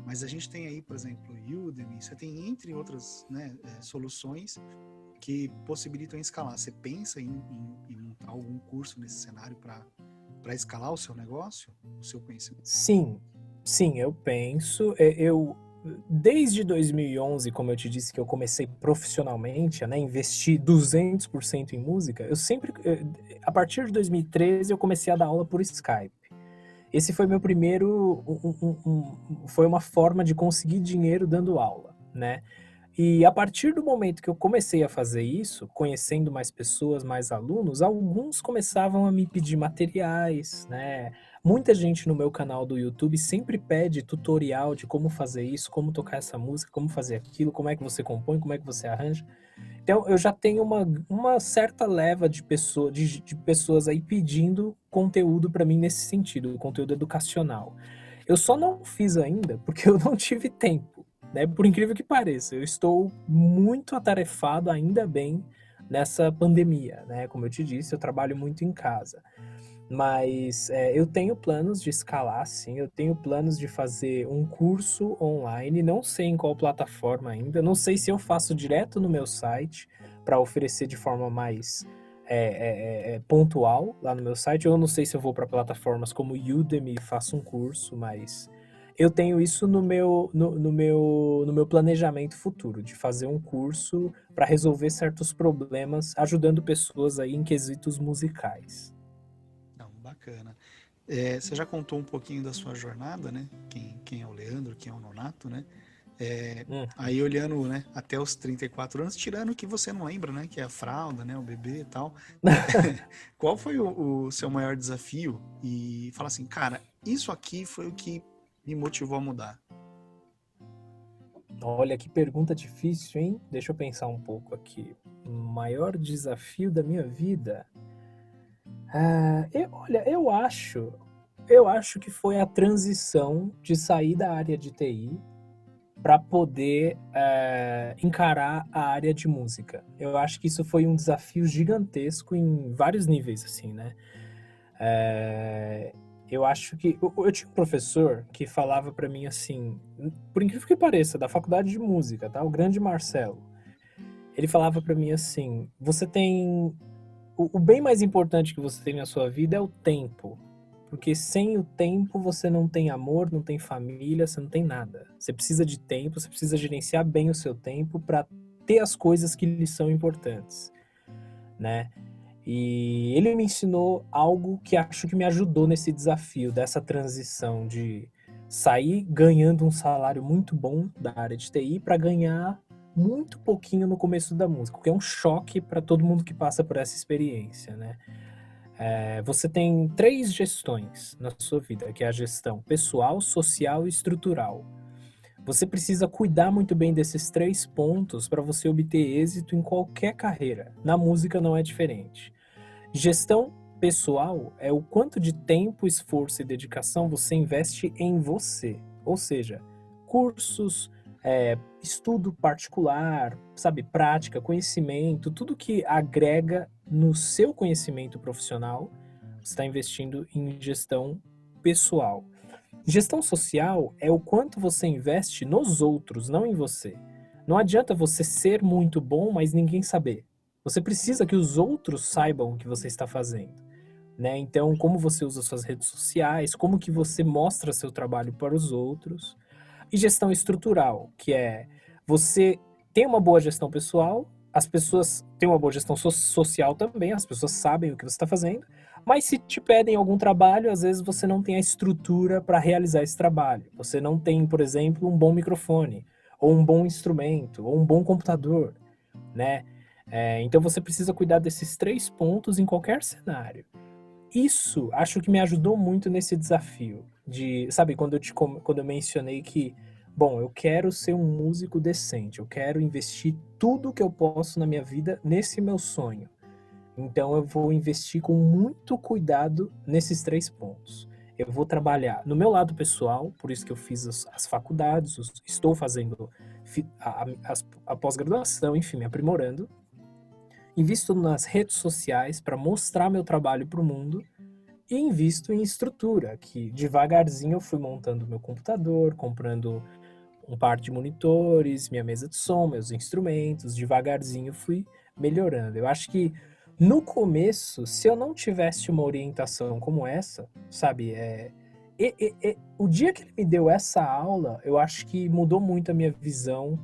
Mas a gente tem aí, por exemplo, Udemy, você tem entre outras, né, soluções que possibilitam escalar. Você pensa em montar algum curso nesse cenário para escalar o seu negócio, o seu conhecimento? Sim, eu penso. Desde 2011, como eu te disse, que eu comecei profissionalmente, né, investir 200% em música, a partir de 2013, eu comecei a dar aula por Skype. Esse foi meu primeiro, foi uma forma de conseguir dinheiro dando aula, né? E a partir do momento que eu comecei a fazer isso, conhecendo mais pessoas, mais alunos, alguns começavam a me pedir materiais, né? Muita gente no meu canal do YouTube sempre pede tutorial de como fazer isso, como tocar essa música, como fazer aquilo, como é que você compõe, como é que você arranja. Então, eu já tenho uma certa leva de pessoas aí pedindo conteúdo para mim nesse sentido, conteúdo educacional. Eu só não fiz ainda porque eu não tive tempo, né? Por incrível que pareça, eu estou muito atarefado, ainda bem, nessa pandemia, né? Como eu te disse, eu trabalho muito em casa. Mas eu tenho planos de escalar, sim. Eu tenho planos de fazer um curso online. Não sei em qual plataforma ainda. Não sei se eu faço direto no meu site para oferecer de forma mais pontual lá no meu site. Eu não sei se eu vou para plataformas como Udemy e faço um curso, mas eu tenho isso no meu planejamento futuro, de fazer um curso para resolver certos problemas, ajudando pessoas aí em quesitos musicais. Não, bacana. Você já contou um pouquinho da sua jornada, né? Quem é o Leandro, quem é o Nonato, né? Aí olhando, né, até os 34 anos, tirando o que você não lembra, né? Que é a fralda, né? O bebê e tal. Qual foi o seu maior desafio? E fala assim, cara, isso aqui foi o que me motivou a mudar. Olha, que pergunta difícil, hein? Deixa eu pensar um pouco aqui. O maior desafio da minha vida? Olha, eu acho que foi a transição de sair da área de TI para poder encarar a área de música. Eu acho que isso foi um desafio gigantesco em vários níveis, assim, né? Eu acho que eu tinha um professor que falava para mim assim, por incrível que pareça, da faculdade de música, tá? O grande Marcelo. Ele falava para mim assim: você tem o bem mais importante que você tem na sua vida é o tempo. Porque sem o tempo você não tem amor, não tem família, você não tem nada. Você precisa de tempo, você precisa gerenciar bem o seu tempo para ter as coisas que lhe são importantes, né? E ele me ensinou algo que acho que me ajudou nesse desafio, dessa transição de sair ganhando um salário muito bom da área de TI para ganhar muito pouquinho no começo da música, porque é um choque para todo mundo que passa por essa experiência, né? Você tem 3 gestões na sua vida, que é a gestão pessoal, social e estrutural. Você precisa cuidar muito bem desses 3 pontos para você obter êxito em qualquer carreira. Na música não é diferente. Gestão pessoal é o quanto de tempo, esforço e dedicação você investe em você. Ou seja, cursos, estudo particular, sabe, prática, conhecimento, tudo que agrega no seu conhecimento profissional, você está investindo em gestão pessoal. Gestão social é o quanto você investe nos outros, não em você. Não adianta você ser muito bom, mas ninguém saber. Você precisa que os outros saibam o que você está fazendo, né? Então, como você usa suas redes sociais, como que você mostra seu trabalho para os outros. E gestão estrutural, que é você tem uma boa gestão pessoal, as pessoas têm uma boa gestão social também, as pessoas sabem o que você está fazendo, mas se te pedem algum trabalho, às vezes você não tem a estrutura para realizar esse trabalho. Você não tem, por exemplo, um bom microfone, ou um bom instrumento, ou um bom computador, né? Então você precisa cuidar desses 3 pontos em qualquer cenário. Isso acho que me ajudou muito nesse desafio de, sabe, quando eu mencionei que, bom, eu quero ser um músico decente, eu quero investir tudo que eu posso na minha vida nesse meu sonho. Então eu vou investir com muito cuidado nesses 3 pontos. Eu vou trabalhar no meu lado pessoal, por isso que eu fiz as faculdades, estou fazendo a pós-graduação, enfim, me aprimorando. Invisto nas redes sociais para mostrar meu trabalho para o mundo e invisto em estrutura, que devagarzinho eu fui montando meu computador, comprando um par de monitores, minha mesa de som, meus instrumentos, devagarzinho fui melhorando. Eu acho que no começo, se eu não tivesse uma orientação como essa, sabe, o dia que ele me deu essa aula, eu acho que mudou muito a minha visão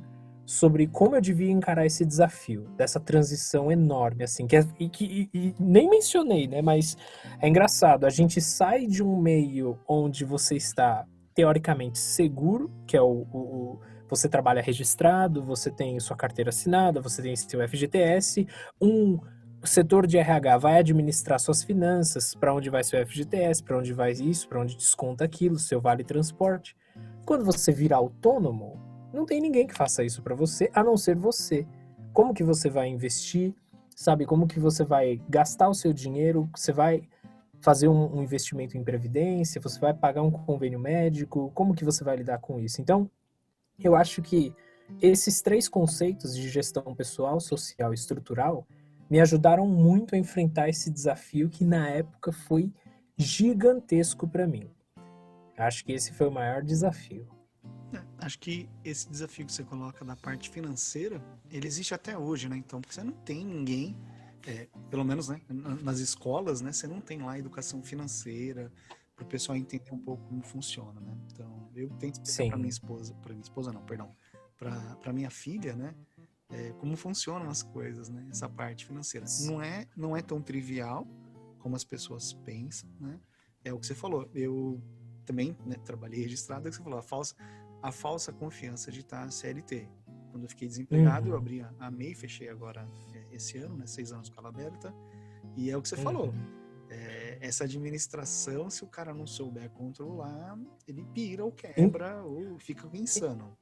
sobre como eu devia encarar esse desafio, dessa transição enorme, assim, e nem mencionei, né, mas é engraçado, a gente sai de um meio onde você está teoricamente seguro, que é você trabalha registrado, você tem sua carteira assinada, você tem seu FGTS, um setor de RH vai administrar suas finanças, para onde vai seu FGTS, para onde vai isso, para onde desconta aquilo, seu vale transporte. Quando você vira autônomo, não tem ninguém que faça isso para você, a não ser você. Como que você vai investir? Sabe, como que você vai gastar o seu dinheiro? Você vai fazer um investimento em previdência? Você vai pagar um convênio médico? Como que você vai lidar com isso? Então, eu acho que esses 3 conceitos de gestão pessoal, social e estrutural me ajudaram muito a enfrentar esse desafio que na época foi gigantesco para mim. Acho que esse foi o maior desafio. Acho que esse desafio que você coloca da parte financeira, ele existe até hoje, né? Então, porque você não tem ninguém, pelo menos, né, nas escolas, né, você não tem lá educação financeira para o pessoal entender um pouco como funciona, né? Então, eu tento explicar para minha esposa não, perdão, para minha filha, né, como funcionam as coisas, né? Essa parte financeira. Não é tão trivial como as pessoas pensam, né? É o que você falou. Eu também, né, trabalhei registrado, é o que você falou, a falsa confiança de estar CLT. Quando eu fiquei desempregado, eu abri a MEI, fechei agora esse ano, né, 6 anos com ela aberta, e é o que você falou. Essa administração, se o cara não souber controlar, ele pira ou quebra ou fica insano.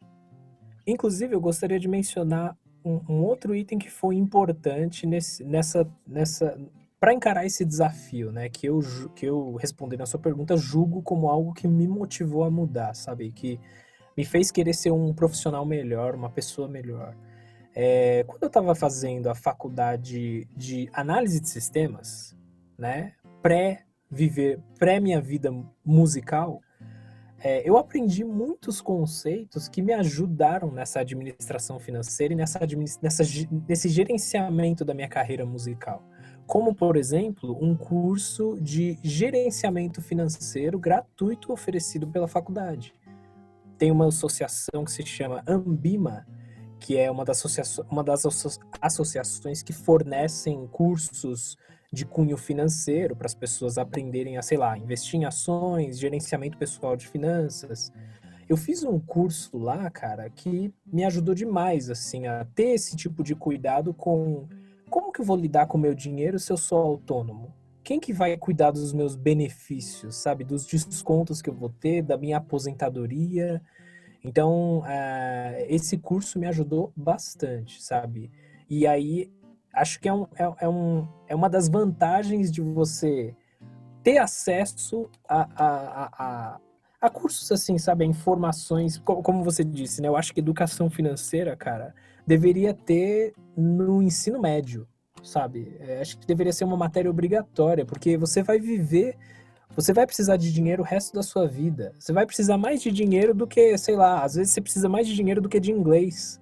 Inclusive, eu gostaria de mencionar um outro item que foi importante para encarar esse desafio, né? Que eu respondendo a sua pergunta, julgo como algo que me motivou a mudar, sabe? Que me fez querer ser um profissional melhor, uma pessoa melhor. Quando eu estava fazendo a faculdade de análise de sistemas, né? Pré minha vida musical, eu aprendi muitos conceitos que me ajudaram nessa administração financeira e nesse gerenciamento da minha carreira musical. Como, por exemplo, um curso de gerenciamento financeiro gratuito oferecido pela faculdade. Tem uma associação que se chama Ambima, que é uma das associações que fornecem cursos de cunho financeiro para as pessoas aprenderem a, sei lá, investir em ações, gerenciamento pessoal de finanças. Eu fiz um curso lá, cara, que me ajudou demais, assim, a ter esse tipo de cuidado com como que eu vou lidar com o meu dinheiro se eu sou autônomo? Quem que vai cuidar dos meus benefícios, sabe? Dos descontos que eu vou ter, da minha aposentadoria. Então, esse curso me ajudou bastante, sabe? E aí, acho que é uma das vantagens de você ter acesso a cursos assim, sabe? A informações, como você disse, né? Eu acho que educação financeira, cara, deveria ter no ensino médio, sabe? Acho que deveria ser uma matéria obrigatória, porque você vai precisar de dinheiro o resto da sua vida. Você vai precisar mais de dinheiro do que, sei lá, às vezes você precisa mais de dinheiro do que de inglês,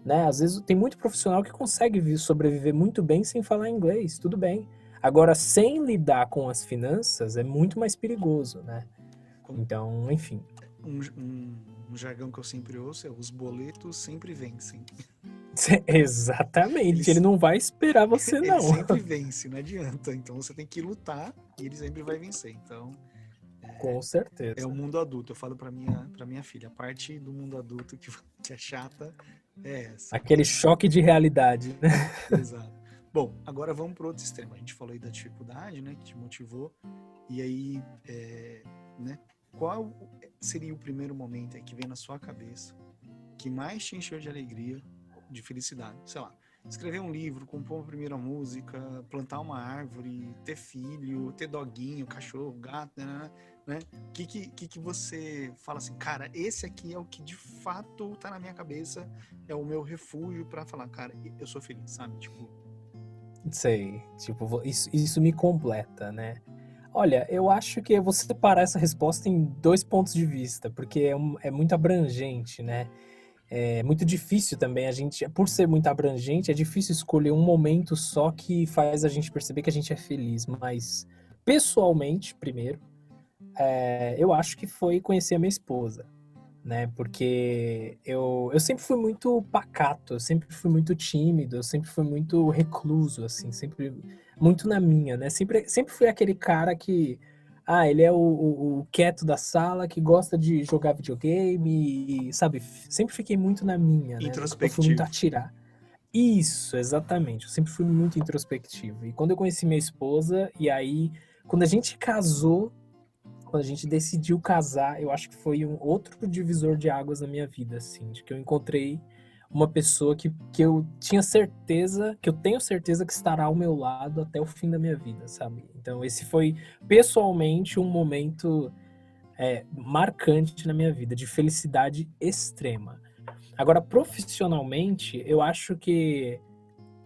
né? Às vezes tem muito profissional que consegue sobreviver muito bem sem falar inglês, tudo bem. Agora, sem lidar com as finanças, é muito mais perigoso, né? Então, enfim. um jargão que eu sempre ouço é: os boletos sempre vencem. Exatamente, ele Eles, não vai esperar você, ele não. sempre vence, não adianta. Então você tem que lutar e ele sempre vai vencer. Então Com é o certeza. mundo adulto. Eu falo pra minha filha, a parte do mundo adulto que é chata é essa. Aquele choque de realidade, né? Exato. Bom, agora vamos para outro extremo. A gente falou aí da dificuldade, né, que te motivou. E aí, né, qual seria o primeiro momento aí que vem na sua cabeça que mais te encheu de alegria, de felicidade? Sei lá, escrever um livro, compor uma primeira música, plantar uma árvore, ter filho, ter doguinho, cachorro, gato, né? Que você fala assim, cara, esse aqui é o que de fato tá na minha cabeça, é o meu refúgio para falar, cara, eu sou feliz, sabe? Tipo, Sei, tipo, isso me completa, né? Olha, eu acho que eu vou separar essa resposta em dois pontos de vista, porque é muito abrangente, né? É muito difícil também a gente, por ser muito abrangente, é difícil escolher um momento só que faz a gente perceber que a gente é feliz. Mas, pessoalmente, primeiro, eu acho que foi conhecer a minha esposa, né? Porque eu sempre fui muito pacato, eu sempre fui muito tímido, eu sempre fui muito recluso, assim, sempre muito na minha, né? Sempre fui aquele cara que, ele é o quieto da sala, que gosta de jogar videogame, e, sabe? Sempre fiquei muito na minha, né? Nunca fui muito introspectivo. atirar. Isso, exatamente. Eu sempre fui muito introspectivo. E quando eu conheci minha esposa, e aí, quando a gente casou, quando a gente decidiu casar, eu acho que foi um outro divisor de águas na minha vida, assim, de que eu encontrei uma pessoa que eu tinha certeza, que eu tenho certeza que estará ao meu lado até o fim da minha vida, sabe? Então esse foi, pessoalmente, um momento marcante na minha vida, de felicidade extrema. Agora, profissionalmente, eu acho que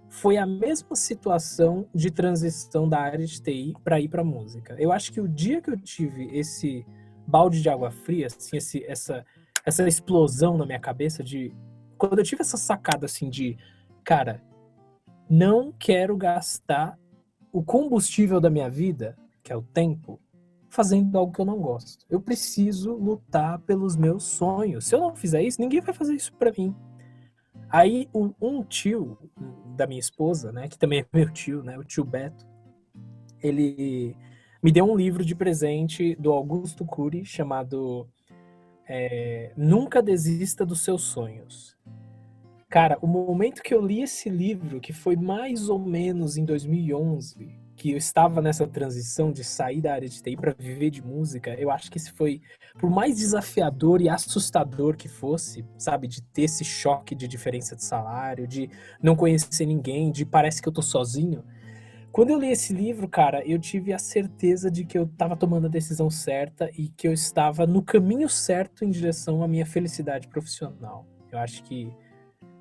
foi a mesma situação de transição da área de TI para ir para música. Eu acho que o dia que eu tive esse balde de água fria, assim, essa explosão na minha cabeça de quando eu tive essa sacada assim de, cara, não quero gastar o combustível da minha vida, que é o tempo, fazendo algo que eu não gosto. Eu preciso lutar pelos meus sonhos. Se eu não fizer isso, ninguém vai fazer isso para mim. Aí um tio da minha esposa, né, que também é meu tio, né, o tio Beto, ele me deu um livro de presente do Augusto Cury chamado Nunca Desista dos Seus Sonhos. Cara, o momento que eu li esse livro, que foi mais ou menos em 2011, que eu estava nessa transição de sair da área de TI para viver de música, eu acho que esse foi, por mais desafiador e assustador que fosse, sabe, de ter esse choque de diferença de salário, de não conhecer ninguém, de parece que eu tô sozinho. Quando eu li esse livro, cara, eu tive a certeza de que eu estava tomando a decisão certa e que eu estava no caminho certo em direção à minha felicidade profissional. Eu acho que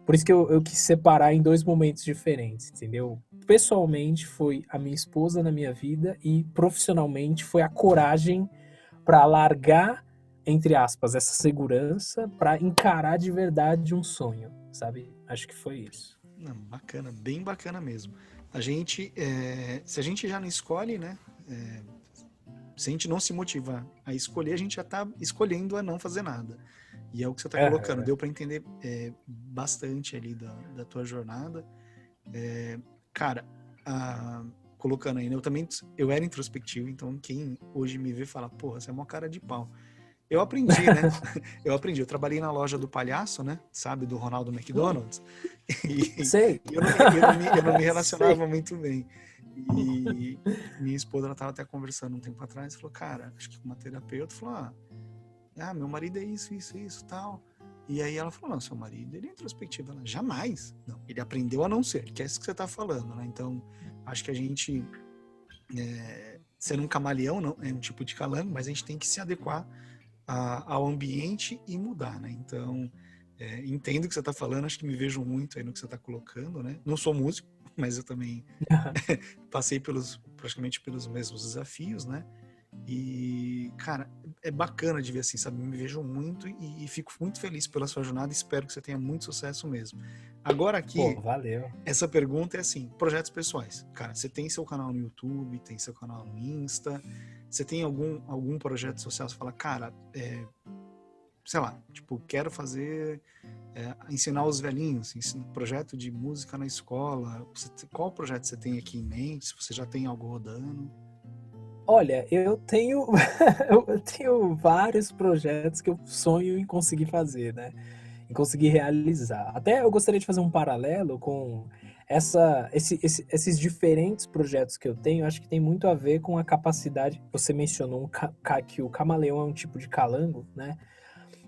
por isso que eu quis separar em dois momentos diferentes, entendeu? Pessoalmente foi a minha esposa na minha vida e profissionalmente foi a coragem para largar, entre aspas, essa segurança para encarar de verdade um sonho, sabe? Acho que foi isso. Não, bacana, bem bacana mesmo. A gente, se a gente já não escolhe, né? Se a gente não se motiva a escolher, a gente já está escolhendo a não fazer nada. E é o que você está colocando. Aham. Deu para entender bastante ali da tua jornada. Cara, colocando aí, né, eu era introspectivo, então quem hoje me vê fala, porra, você é uma cara de pau. Eu aprendi, né? Eu trabalhei na loja do palhaço, né? Sabe, do Ronaldo McDonald's. E Sei. eu não me Sei. relacionava muito bem. E minha esposa, ela tava até conversando um tempo atrás, falou, cara, acho que com uma terapeuta, falou, meu marido é isso, tal. E aí ela falou, não, seu marido, ele é introspectivo. Ela, jamais. Não, ele aprendeu a não ser, que é isso que você tá falando, né? Então, acho que a gente, ser um camaleão, não é um tipo de calango, mas a gente tem que se adequar ao ambiente e mudar, né? Então, entendo o que você está falando, acho que me vejo muito aí no que você está colocando, né? Não sou músico, mas eu também passei praticamente pelos mesmos desafios, né? E, cara, é bacana de ver assim, sabe? Me vejo muito e fico muito feliz pela sua jornada e espero que você tenha muito sucesso mesmo. Agora Pô, aqui, valeu. essa pergunta é assim, projetos pessoais. Cara, você tem seu canal no YouTube, tem seu canal no Insta, você tem algum projeto social, você fala, cara, sei lá, tipo, quero fazer, ensinar os velhinhos, projeto de música na escola. Qual projeto você tem aqui em mente? Se você já tem algo rodando? Olha, eu tenho eu tenho vários projetos que eu sonho em conseguir fazer, né, em conseguir realizar. Até eu gostaria de fazer um paralelo com esses diferentes projetos que eu tenho, acho que tem muito a ver com a capacidade. Você mencionou que o camaleão é um tipo de calango, né.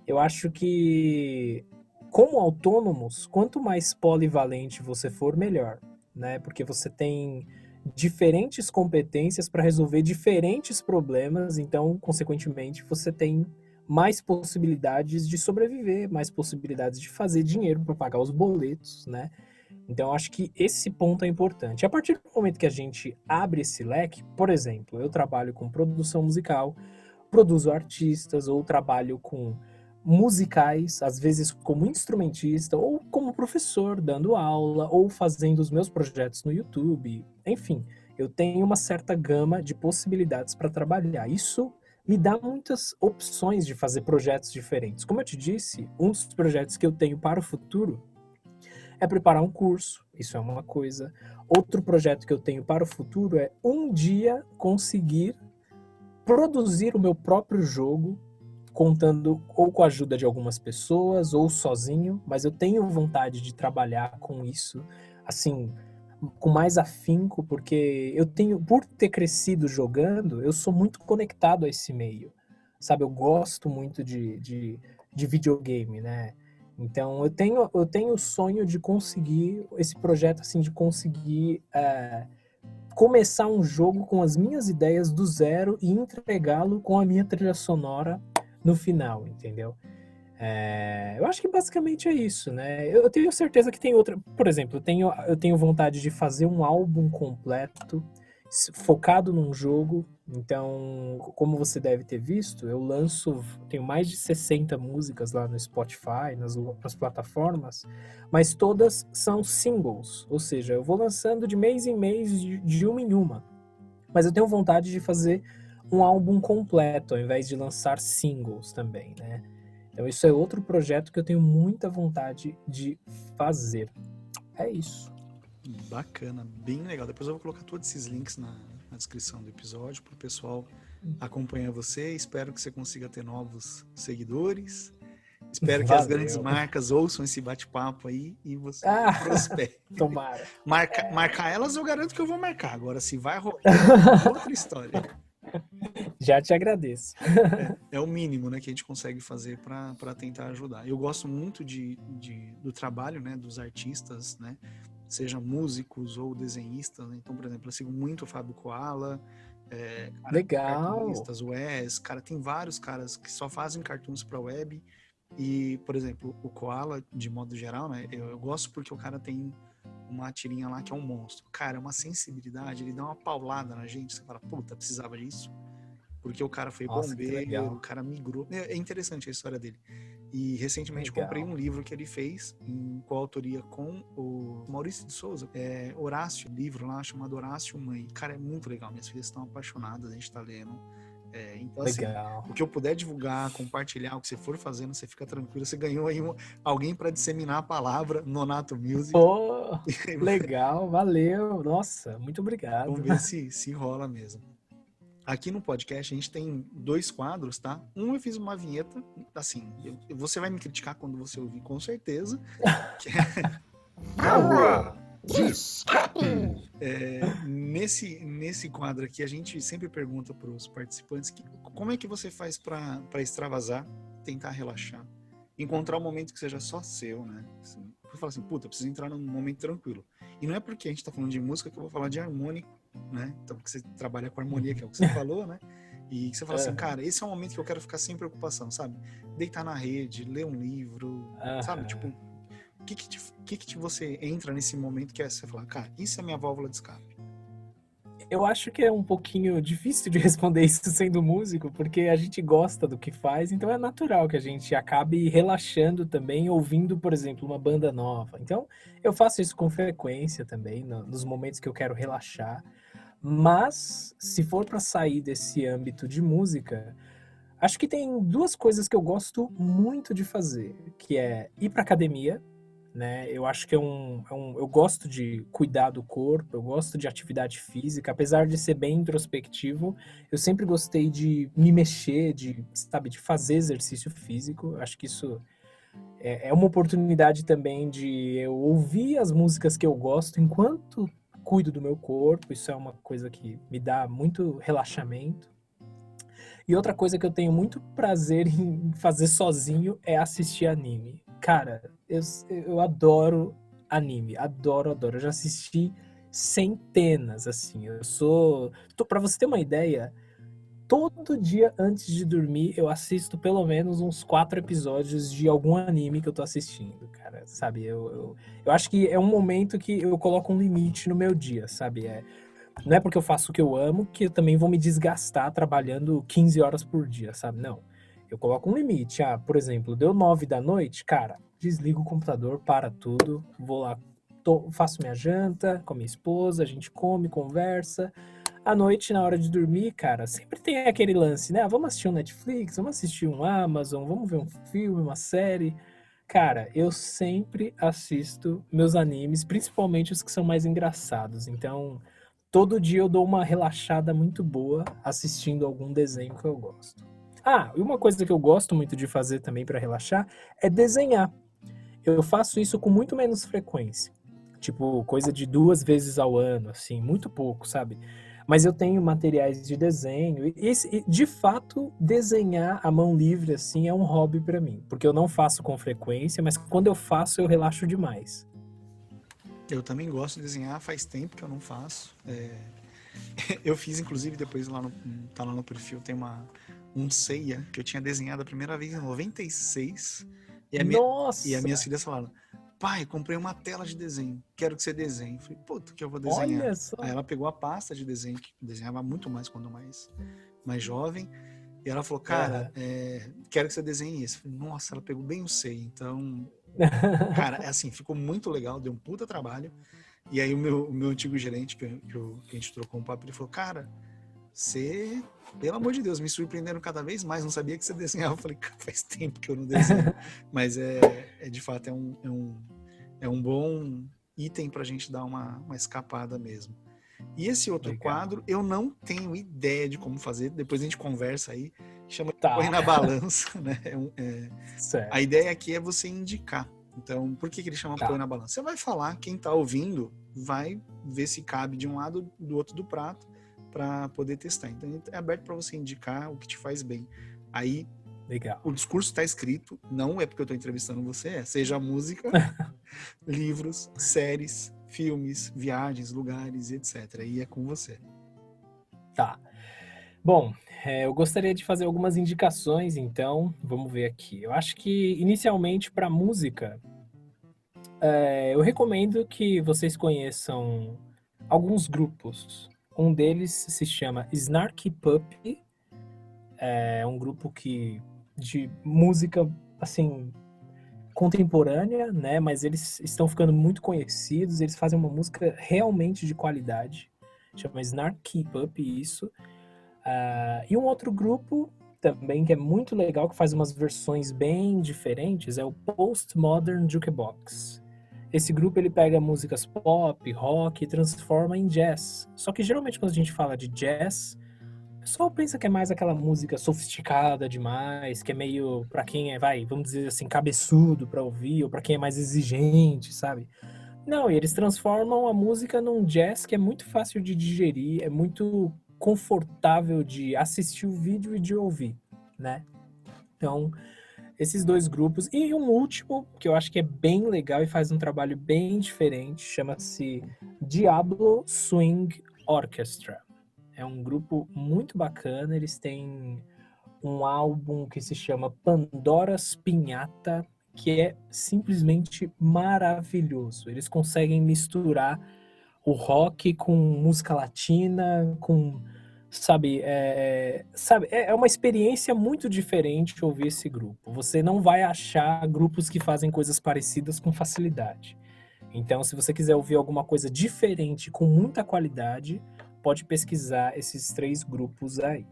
Eu acho que, como autônomos, quanto mais polivalente você for, melhor, né? Porque você tem diferentes competências para resolver diferentes problemas, então, consequentemente, você tem mais possibilidades de sobreviver, mais possibilidades de fazer dinheiro para pagar os boletos, né? Então, eu acho que esse ponto é importante. A partir do momento que a gente abre esse leque, por exemplo, eu trabalho com produção musical, produzo artistas ou trabalho com musicais, às vezes como instrumentista ou como professor dando aula ou fazendo os meus projetos no YouTube. Enfim, eu tenho uma certa gama de possibilidades para trabalhar. Isso me dá muitas opções de fazer projetos diferentes. Como eu te disse, um dos projetos que eu tenho para o futuro é preparar um curso. Isso é uma coisa. Outro projeto que eu tenho para o futuro é um dia conseguir produzir o meu próprio jogo, contando ou com a ajuda de algumas pessoas ou sozinho, mas eu tenho vontade de trabalhar com isso, assim, com mais afinco, porque eu tenho, por ter crescido jogando, eu sou muito conectado a esse meio, sabe? Eu gosto muito de videogame, né? Então eu tenho o sonho de conseguir esse projeto, assim, de conseguir começar um jogo com as minhas ideias do zero e entregá-lo com a minha trilha sonora no final, entendeu? Eu acho que basicamente é isso, né? Eu tenho certeza que tem outra. Por exemplo, eu tenho vontade de fazer um álbum completo focado num jogo. Então, como você deve ter visto, tenho mais de 60 músicas lá no Spotify, nas plataformas, mas todas são singles, ou seja, eu vou lançando de mês em mês, de uma em uma. Mas eu tenho vontade de fazer um álbum completo, ao invés de lançar singles também, né? Então isso é outro projeto que eu tenho muita vontade de fazer. É isso. Bacana, bem legal. Depois eu vou colocar todos esses links na descrição do episódio para o pessoal acompanhar você. Espero que você consiga ter novos seguidores. Espero que as grandes marcas ouçam esse bate-papo aí e você prospere. Tomara. Marcar elas eu garanto que eu vou marcar. Agora, se vai rolar, é outra história. Já te agradeço. É o mínimo, né, que a gente consegue fazer para tentar ajudar. Eu gosto muito do trabalho, né, dos artistas, né, seja músicos ou desenhistas. Né? Então, por exemplo, eu sigo muito o Fábio Koala, Legal. cartunistas, o Wes, cara, tem vários caras que só fazem cartoons para web. E, por exemplo, o Koala, de modo geral, né, eu gosto porque o cara tem uma tirinha lá que é um monstro. Cara, é uma sensibilidade, ele dá uma paulada na gente, você fala, puta, precisava disso. Porque o cara foi bombeiro, o cara migrou. É interessante a história dele. E recentemente comprei um livro que ele fez em coautoria com o Maurício de Souza. Horácio, livro lá chamado Horácio Mãe. Cara, é muito legal. Minhas filhas estão apaixonadas, a gente tá lendo. Então, assim, o que eu puder divulgar, compartilhar, o que você for fazendo, você fica tranquilo. Você ganhou aí alguém para disseminar a palavra, Nonato Music. Pô, legal, valeu. Nossa, muito obrigado. Vamos ver se rola mesmo. Aqui no podcast a gente tem 2 quadros, tá? Eu fiz uma vinheta, assim, você vai me criticar quando você ouvir, com certeza. Aula de escape! Nesse quadro aqui, a gente sempre pergunta para os participantes como é que você faz para extravasar, tentar relaxar, encontrar um momento que seja só seu, né? Assim, eu falo assim, puta, eu preciso entrar num momento tranquilo. E não é porque a gente tá falando de música que eu vou falar de harmônico, né? Então, porque você trabalha com harmonia, que é o que você falou, né? E que você fala assim, cara, esse é um momento que eu quero ficar sem preocupação, sabe? Deitar na rede, ler um livro, sabe? Tipo, o que você entra nesse momento que você fala, cara, isso é minha válvula de escape? Eu acho que é um pouquinho difícil de responder isso sendo músico, porque a gente gosta do que faz, então é natural que a gente acabe relaxando também, ouvindo, por exemplo, uma banda nova. Então, eu faço isso com frequência também, nos momentos que eu quero relaxar. Mas, se for para sair desse âmbito de música, Acho que tem duas coisas que eu gosto muito de fazer, que é ir pra academia, né? Eu acho que eu gosto de cuidar do corpo, eu gosto de atividade física, apesar de ser bem introspectivo, eu sempre gostei de me mexer, sabe, de fazer exercício físico. Acho que isso é uma oportunidade também de eu ouvir as músicas que eu gosto enquanto cuido do meu corpo. Isso é uma coisa que me dá muito relaxamento. E outra coisa que eu tenho muito prazer em fazer sozinho é assistir anime. Cara, eu adoro anime, adoro. Eu já assisti centenas, assim. Pra você ter uma ideia, todo dia antes de dormir eu assisto pelo menos uns 4 episódios de algum anime que eu tô assistindo, cara. Sabe, eu acho que é um momento que eu coloco um limite no meu dia, sabe? Não é porque eu faço o que eu amo que eu também vou me desgastar trabalhando 15 horas por dia, sabe? Não. Eu coloco um limite. Por exemplo, deu 9 da noite, cara, desligo o computador, para tudo, vou lá, faço minha janta com a minha esposa, a gente come, conversa. À noite, na hora de dormir, cara, sempre tem aquele lance, né? Vamos assistir um Netflix, vamos assistir um Amazon, vamos ver um filme, uma série. Cara, eu sempre assisto meus animes, principalmente os que são mais engraçados. Então, todo dia eu dou uma relaxada muito boa assistindo algum desenho que eu gosto. E uma coisa que eu gosto muito de fazer também para relaxar é desenhar. Eu faço isso com muito menos frequência. Tipo, coisa de 2 vezes ao ano, assim, muito pouco, sabe? Mas eu tenho materiais de desenho e de fato, desenhar à mão livre, assim, é um hobby para mim. Porque eu não faço com frequência, mas quando eu faço, eu relaxo demais. Eu também gosto de desenhar, faz tempo que eu não faço. Eu fiz, inclusive, depois tá lá no perfil, tem um Seiya que eu tinha desenhado a primeira vez em 96. Nossa! E as minhas filhas falaram: pai, comprei uma tela de desenho, quero que você desenhe. Eu falei, puta, que eu vou desenhar. Olha só! Aí ela pegou a pasta de desenho, que desenhava muito mais quando mais jovem, e ela falou, cara, quero que você desenhe isso. Eu falei, nossa, ela pegou bem o Seiya, então... Cara, assim, ficou muito legal, deu um puta trabalho. E aí o meu antigo gerente, que a gente trocou um papo, ele falou, cara, você, pelo amor de Deus, me surpreendendo cada vez mais, não sabia que você desenhava. Eu falei, cara, faz tempo que eu não desenho. Mas de fato, é um bom item pra gente dar uma escapada mesmo. E esse outro quadro, eu não tenho ideia de como fazer, depois a gente conversa aí, chama de Põe na Balança, né? A ideia aqui é você indicar. Então, por que ele chama Põe na Balança? Você vai falar, quem tá ouvindo vai ver se cabe de um lado do outro do prato para poder testar. Então, é aberto para você indicar o que te faz bem. Aí, legal. O discurso está escrito, não é porque eu estou entrevistando você, seja música, livros, séries, filmes, viagens, lugares, etc. E é com você. Tá. Bom, eu gostaria de fazer algumas indicações, então, vamos ver aqui. Eu acho que, inicialmente, para música, eu recomendo que vocês conheçam alguns grupos. Um deles se chama Snarky Puppy, é um grupo de música, assim, contemporânea, né? Mas eles estão ficando muito conhecidos, eles fazem uma música realmente de qualidade. Chama Snarky Puppy, isso. E um outro grupo também que é muito legal, que faz umas versões bem diferentes, é o Postmodern Jukebox. Esse grupo ele pega músicas pop, rock e transforma em jazz. Só que geralmente quando a gente fala de jazz, o pessoal pensa que é mais aquela música sofisticada demais, que é meio pra quem vamos dizer assim, cabeçudo pra ouvir, ou pra quem é mais exigente, sabe? Não, e eles transformam a música num jazz que é muito fácil de digerir, é muito confortável de assistir o vídeo e de ouvir, né? Então, esses dois grupos. E um último, que eu acho que é bem legal e faz um trabalho bem diferente, chama-se Diablo Swing Orchestra. É um grupo muito bacana, eles têm um álbum que se chama Pandora's Pinhata, que é simplesmente maravilhoso. Eles conseguem misturar o rock com música latina, com, sabe, é uma experiência muito diferente ouvir esse grupo. Você não vai achar grupos que fazem coisas parecidas com facilidade. Então, se você quiser ouvir alguma coisa diferente, com muita qualidade, pode pesquisar esses 3 grupos aí.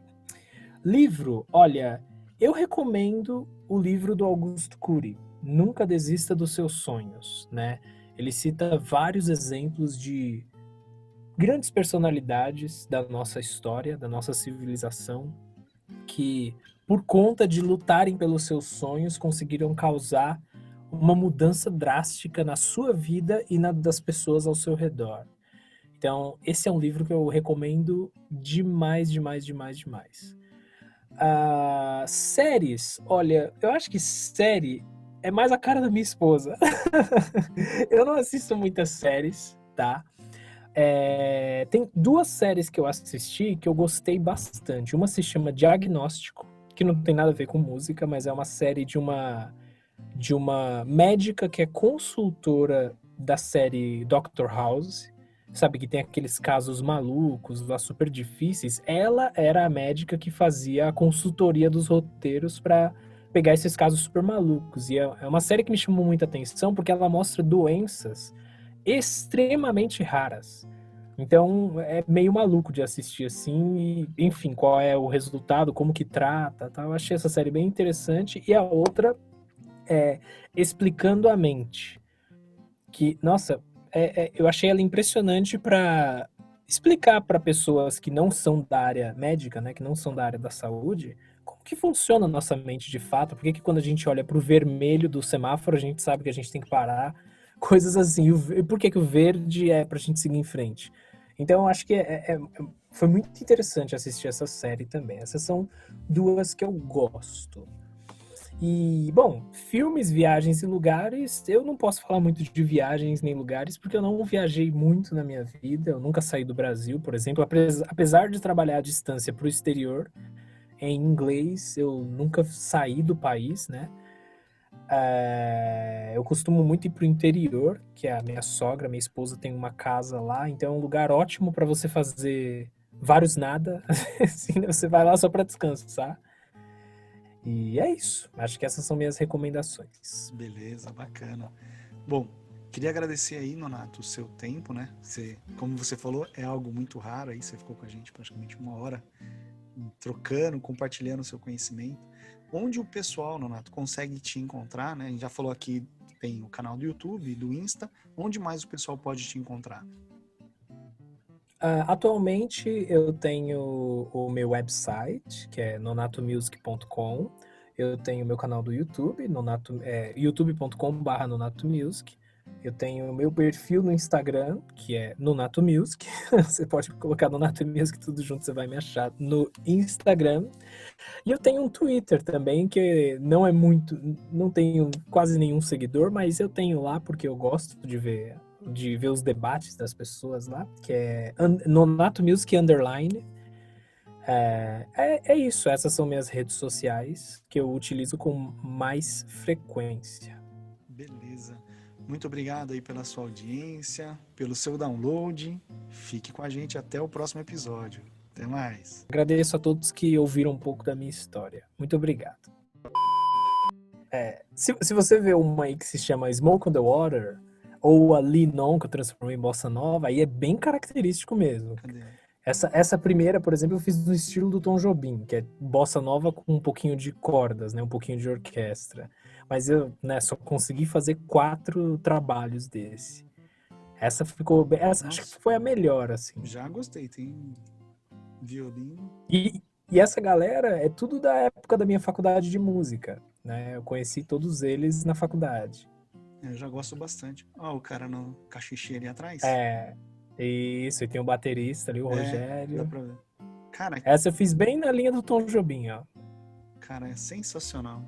Livro, olha, Eu recomendo o livro do Augusto Cury, Nunca Desista dos Seus Sonhos, né? Ele cita vários exemplos de grandes personalidades da nossa história, da nossa civilização, que, por conta de lutarem pelos seus sonhos, conseguiram causar uma mudança drástica na sua vida e na das pessoas ao seu redor. Então, esse é um livro que eu recomendo demais, demais, demais, demais. Séries, olha, eu acho que série é mais a cara da minha esposa. Eu não assisto muitas séries, tá? Tem duas séries que eu assisti que eu gostei bastante. Uma se chama Diagnóstico, que não tem nada a ver com música, mas é uma série de uma médica que é consultora da série Dr. House. Sabe que tem aqueles casos malucos lá super difíceis. Ela era a médica que fazia a consultoria dos roteiros para pegar esses casos super malucos. E é uma série que me chamou muita atenção porque ela mostra doenças extremamente raras. Então é meio maluco de assistir assim, e, enfim, qual é o resultado, como que trata, tá? Eu achei essa série bem interessante. E a outra é Explicando a Mente, que, nossa, eu achei ela impressionante para explicar para pessoas que não são da área médica, né, que não são da área da saúde, como que funciona a nossa mente de fato, por que quando a gente olha para o vermelho do semáforo a gente sabe que a gente tem que parar, coisas assim, e por que o verde é para a gente seguir em frente. Então eu acho que foi muito interessante assistir essa série também. Essas são duas que eu gosto. E, bom, filmes, viagens e lugares, eu não posso falar muito de viagens nem lugares, porque eu não viajei muito na minha vida, eu nunca saí do Brasil, por exemplo, apesar de trabalhar à distância para o exterior, em inglês, eu nunca saí do país, né? Eu costumo muito ir para o interior, que é a minha sogra, minha esposa tem uma casa lá, então é um lugar ótimo para você fazer vários nada, assim, você vai lá só para descansar. E é isso. Acho que essas são minhas recomendações. Beleza, bacana. Bom, queria agradecer aí, Nonato, o seu tempo, né? Como você falou, é algo muito raro aí, você ficou com a gente praticamente 1 hora trocando, compartilhando o seu conhecimento. Onde o pessoal, Nonato, consegue te encontrar, né? A gente já falou aqui, tem o canal do YouTube, do Insta. Onde mais o pessoal pode te encontrar? Atualmente eu tenho o meu website, que é nonatomusic.com. Eu tenho o meu canal do YouTube, youtube.com/nonatomusic. Eu tenho o meu perfil no Instagram, que é Nonato Music. Você pode colocar Nonato Music tudo junto, você vai me achar no Instagram. E eu tenho um Twitter também, que não tenho quase nenhum seguidor, mas eu tenho lá porque eu gosto de ver os debates das pessoas lá, que é Nonato Music Underline. É isso, essas são minhas redes sociais que eu utilizo com mais frequência. Beleza. Muito obrigado aí pela sua audiência, pelo seu download. Fique com a gente até o próximo episódio. Até mais. Agradeço a todos que ouviram um pouco da minha história. Muito obrigado. Se você vê uma aí que se chama Smoke on the Water, ou a Lee Non, que eu transformei em bossa nova, aí é bem característico mesmo. Cadê? Essa primeira, por exemplo, eu fiz no estilo do Tom Jobim, que é bossa nova com um pouquinho de cordas, né, um pouquinho de orquestra. Mas eu, né, só consegui fazer 4 trabalhos desse. Essa ficou bem, acho que foi a melhor, assim. Já gostei, tem violino. E essa galera é tudo da época da minha faculdade de música, né? Eu conheci todos eles na faculdade. Eu já gosto bastante. Ó, o cara no cachixi ali atrás. Isso, e tem o baterista ali, o Dá Rogério. pra ver. Cara, Essa eu fiz bem na linha do Tom Jobim, ó. cara, é sensacional.